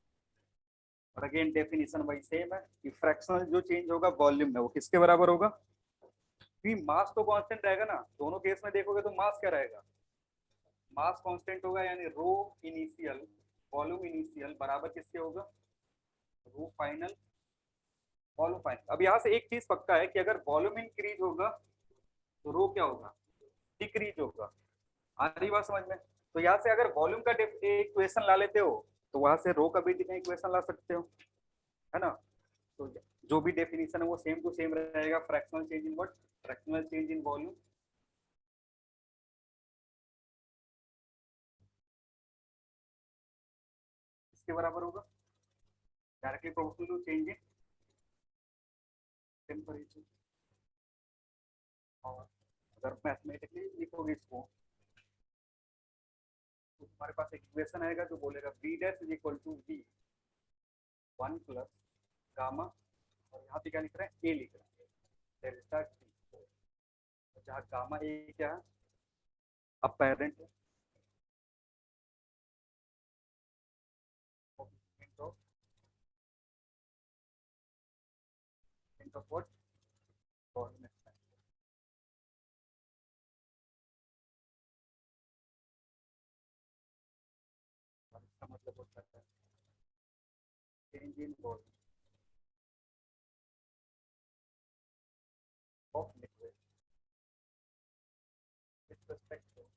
S1: और अगेन डेफिनेशन वही सेम है कि फ्रैक्शनल जो चेंज होगा वॉल्यूम में वो किसके बराबर होगा, कि मास तो कांस्टेंट रहेगा ना। दोनों केस में देखोगे तो मास क्या रहेगा, मास कांस्टेंट होगा, यानी रो इनिशियल वॉल्यूम इनिशियल बराबर किसके होगा, रो फाइनल वॉल्यूम फाइनल। अब यहाँ से एक चीज पक्का है कि अगर वॉल्यूम इंक्रीज होगा तो रो क्या होगा, डिक्रीज होगा। आ रही बात समझ में। तो यहाँ से अगर वॉल्यूम का इक्वेशन ला लेते हो तो वहां से रो का भी इक्वेशन ला सकते हो, है ना। तो जो भी डेफिनेशन है वो सेम टू सेम रहेगा, fractional change in what, fractional change in volume इसके बराबर होगा, directly proportional to change in temperature. और अगर मैथमेटिकली लिखोगे इसको तो तुम्हारे पास एक इक्वेशन आएगा जो बोलेगा B dash is equal to V 1 plus gamma, और यहाँ पे क्या लिख रहे हैं, ए लिख रहे हैं, डेल्टा टी। जहाँ गामा ए क्या है, apparent of what volume expansion. इसका मतलब होता है change in volume of liquid with respect to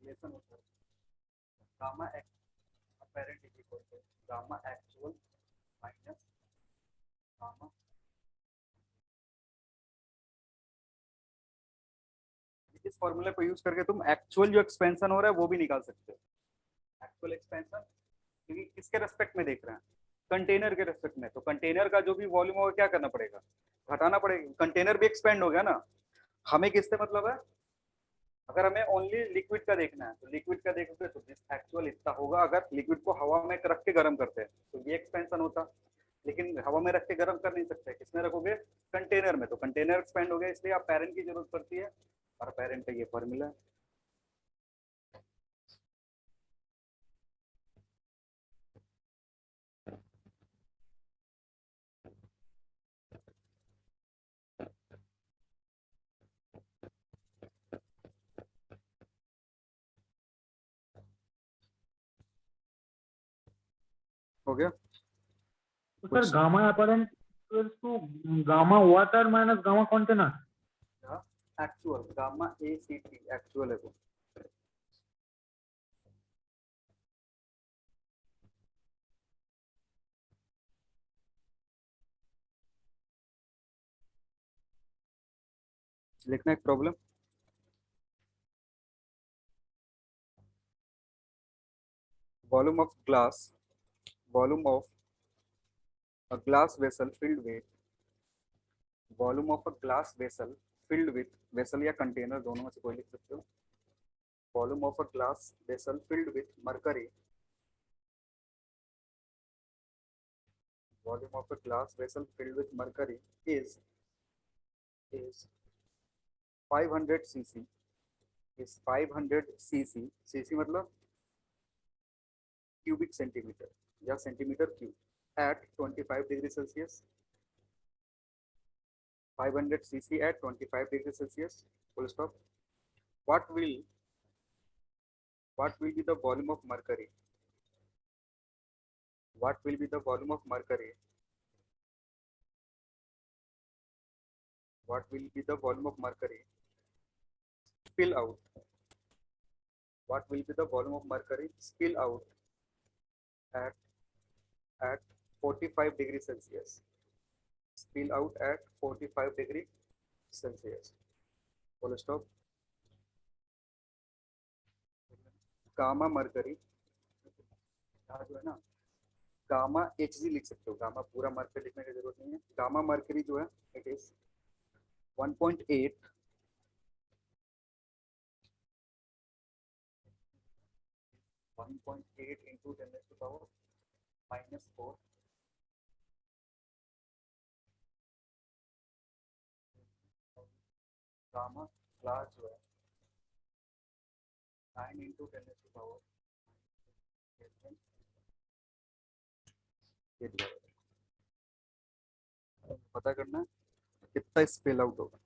S1: relation होता है gamma apparent is equal to gamma actual minus gamma इस फॉर्मूला को यूज करके तुम एक्चुअल जो एक्सपेंशन हो रहा है वो भी निकाल सकते हो एक्चुअल एक्सपेंशन क्योंकि किसके रेस्पेक्ट में देख रहे हैं कंटेनर के रेस्पेक्ट में तो कंटेनर का जो भी वॉल्यूम होगा क्या करना पड़ेगा घटाना पड़ेगा कंटेनर भी एक्सपेंड हो गया ना हमें किससे मतलब है अगर हमें ओनली लिक्विड का देखना है तो लिक्विड का देखोगे तो एक्चुअल इतना होगा अगर लिक्विड को हवा में रख के गर्म करते हैं तो ये एक्सपेंशन होता लेकिन हवा में रख के गर्म कर नहीं सकते किसमें रखोगे कंटेनर में तो कंटेनर एक्सपेंड हो गया इसलिए आप पैरेंट की जरूरत पड़ती है और पैरेंट का ये फॉर्मूला है हो गया
S2: तो sir
S1: question
S2: gamma apparent to gamma water minus gamma container
S1: actual gamma A C T actual है वो लिखना एक problem volume of glass volume of a glass vessel filled with volume of a glass vessel filled with vessel या container दोनों में से कोई लिख सकते हो volume of a glass vessel filled with mercury volume of a glass vessel filled with mercury is 500 cc is 500 cc cc मतलब cubic centimeter या centimeter cube at 25 degree Celsius 500 cc at 25 degree Celsius full stop what will be the volume of mercury what will be the volume of mercury what will be the volume of mercury spill out what will be the volume of mercury spill out at at 45 degree Celsius spill out at 45 degree Celsius full stop gamma mercury यहाँ जो है ना gamma H G लिख सकते हो gamma पूरा mercury लिखने की जरूरत नहीं है गामा मरकरी जो है it is 1.8 1.8 into 10 raised to power -4 gamma class जो है 9 into 10 raised to power ये दिया है। पता करना है कितना स्पेल आउट होगा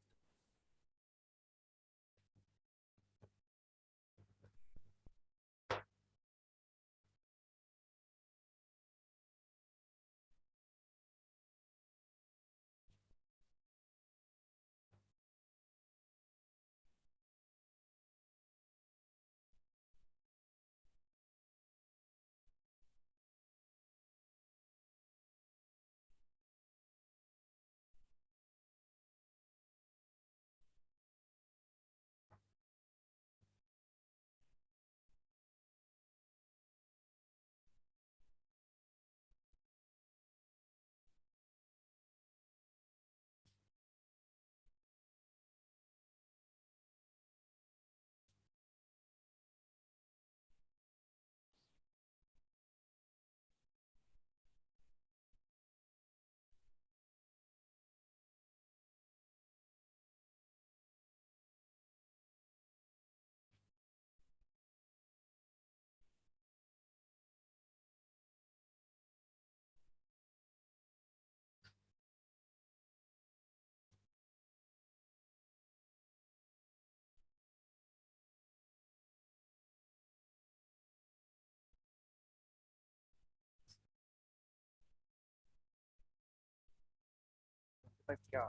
S1: 25 क्या,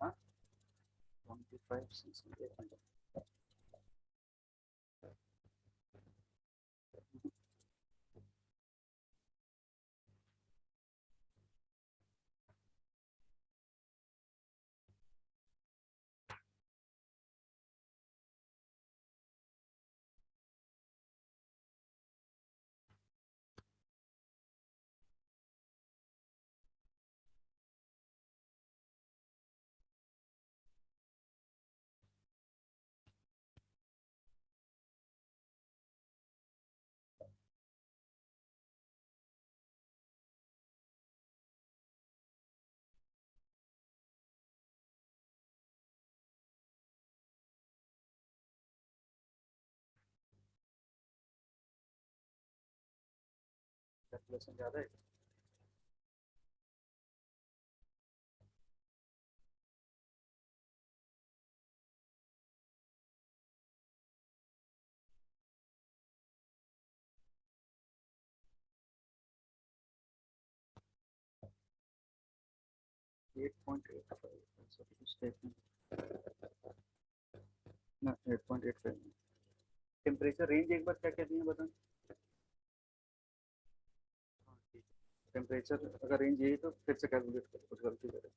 S1: हाँ 25 कैलकुलेशन ज़्यादा है। 8.85 ना 8.85 टेम्परेचर रेंज एक बार क्या कहती है बता। टेम्परेचर अगर रेंज यही तो फिर से कैलकुलेट करो, कुछ गलती करे।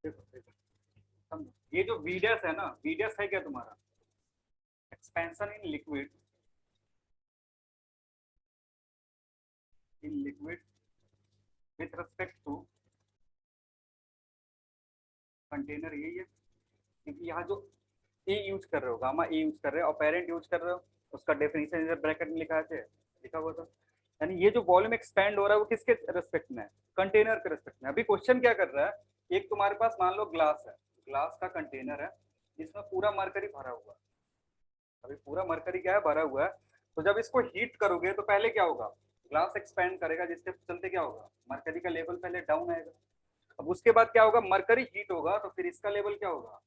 S1: देखो देखो समझो, ये जो वीडस है ना, वीडस है क्या तुम्हारा, expansion in liquid with respect to container, यही है। क्योंकि यहाँ जो ए यूज कर रहे हो, गामा ए यूज कर रहे हो और पेरेंट यूज कर रहे हो, उसका डेफिनेशन इधर ब्रैकेट में लिखा हुआ था। यानी ये जो वॉल्यूम एक्सपैंड हो रहा है वो किसके रेस्पेक्ट में है, कंटेनर के रेस्पेक्ट में। अभी क्वेश्चन क्या कर रहा है, एक तुम्हारे पास मान लो ग्लास है, ग्लास का कंटेनर है जिसमें पूरा मरकरी भरा हुआ है। अभी पूरा मरकरी क्या है, भरा हुआ है। तो जब इसको हीट करोगे तो पहले क्या होगा, ग्लास एक्सपैंड करेगा, जिसके चलते क्या होगा, मरकरी का लेवल पहले डाउन आएगा। अब उसके बाद क्या होगा, मरकरी हीट होगा तो फिर इसका लेवल क्या होगा,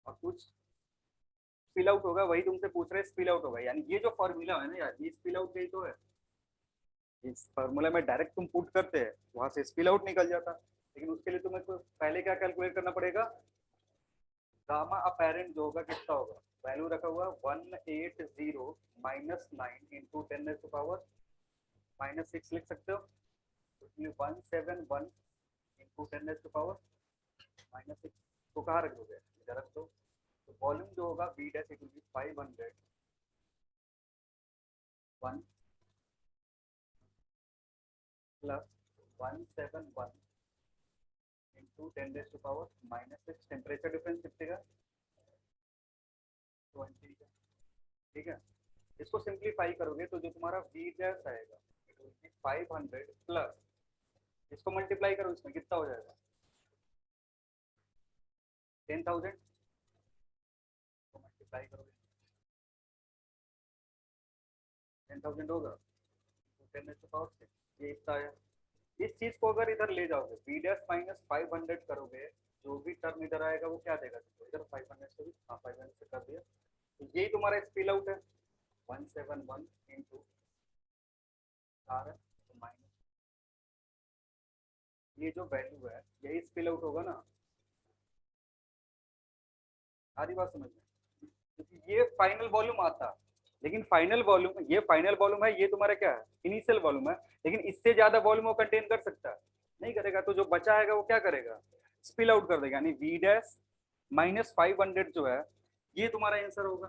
S1: और कुछ स्पिल आउट होगा। वही तुमसे पूछ रहे स्पिल आउट होगा, यानी ये जो फॉर्मूला है ना यार, ये स्पिल आउट यही तो है। इस फॉर्मूला में डायरेक्ट तुम पुट करते हैं, वहां से स्पिल आउट निकल जाता। लेकिन उसके लिए तुम्हें तो पहले क्या कैलकुलेट करना पड़ेगा, गामा अपेरेंट जो होगा कितना होगा, वैल्यू रखा हुआ 180 -9 इंटू 10⁻⁻⁻, -6 लिख सकते हो। तो 171 इंटू 10⁻⁻⁻6 को कहाँ रख दोगे, इधर रख दो। तो वॉल्यूम जो होगा B dash it will be 500 1 plus 171 into 10⁻⁻⁻6। Temperature difference कितने का, 20 का। ठीक है, इसको सिंप्लीफाई करोगे तो जो तुम्हारा वी डैश आएगा इट विल बी 500 प्लस, इसको मल्टीप्लाई करो, इसमें कितना हो जाएगा 10,000, तो मल्टीप्लाई करोगे 10,000 होगा, तो 10⁻⁶ ये इतना है। इस चीज को अगर इधर ले जाओगे, बी डैश माइनस 500 करोगे, जो भी टर्म इधर आएगा वो क्या देगा तुमको, इधर 500 से भी, हाँ 500 से कर दिया। तो यही तुम्हारा स्पिल आउट है, 171 इंटू आर, तो माइनस ये जो वैल्यू है यही स्पिल आउट होगा ना। सारी बात समझ में, क्योंकि ये फाइनल वॉल्यूम आता, लेकिन फाइनल वॉल्यूम, ये फाइनल वॉल्यूम है, ये तुम्हारा क्या है, इनिशियल वॉल्यूम है। लेकिन इससे ज्यादा वॉल्यूम वो कंटेन कर सकता है, नहीं करेगा। तो जो बचा है वो क्या करेगा, स्पिल आउट कर देगा। यानी वी डैश -500 जो है ये तुम्हारा आंसर होगा।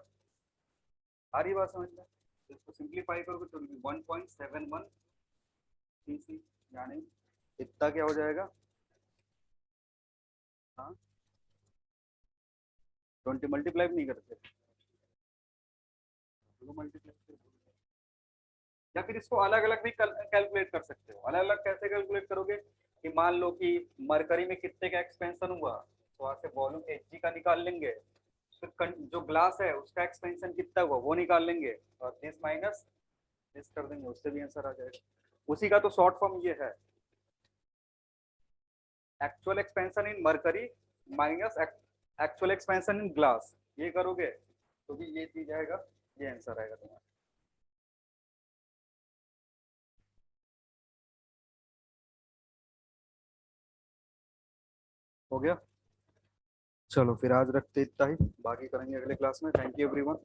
S1: सारी बात समझ में, तो इसको सिंप्लीफाई करोगे तो 1.71 cc, यानी इतना क्या हो जाएगा, हाँ 20 मल्टीप्लाई नहीं करते, मल्टीप्लाई, या फिर इसको अलग अलग भी कैलकुलेट कर सकते हो। अलग अलग कैसे कैलकुलेट करोगे, कि मान लो कि मरकरी में कितने का एक्सपेंशन हुआ, तो वहां से वॉल्यूम एच जी का निकाल लेंगे, फिर जो ग्लास है उसका एक्सपेंशन कितना हुआ वो निकाल लेंगे, और दिस माइनस दिस कर देंगे, उससे भी आंसर आ जाएगा। उसी का तो शॉर्ट फॉर्म ये है, actual expansion in mercury minus actual expansion in glass. ये करोगे तो भी ये चीज आएगा, ये आंसर आएगा तुम्हारा। हो गया, चलो फिर आज रखते इतना ही, बाकी करेंगे अगले क्लास में। Thank you everyone.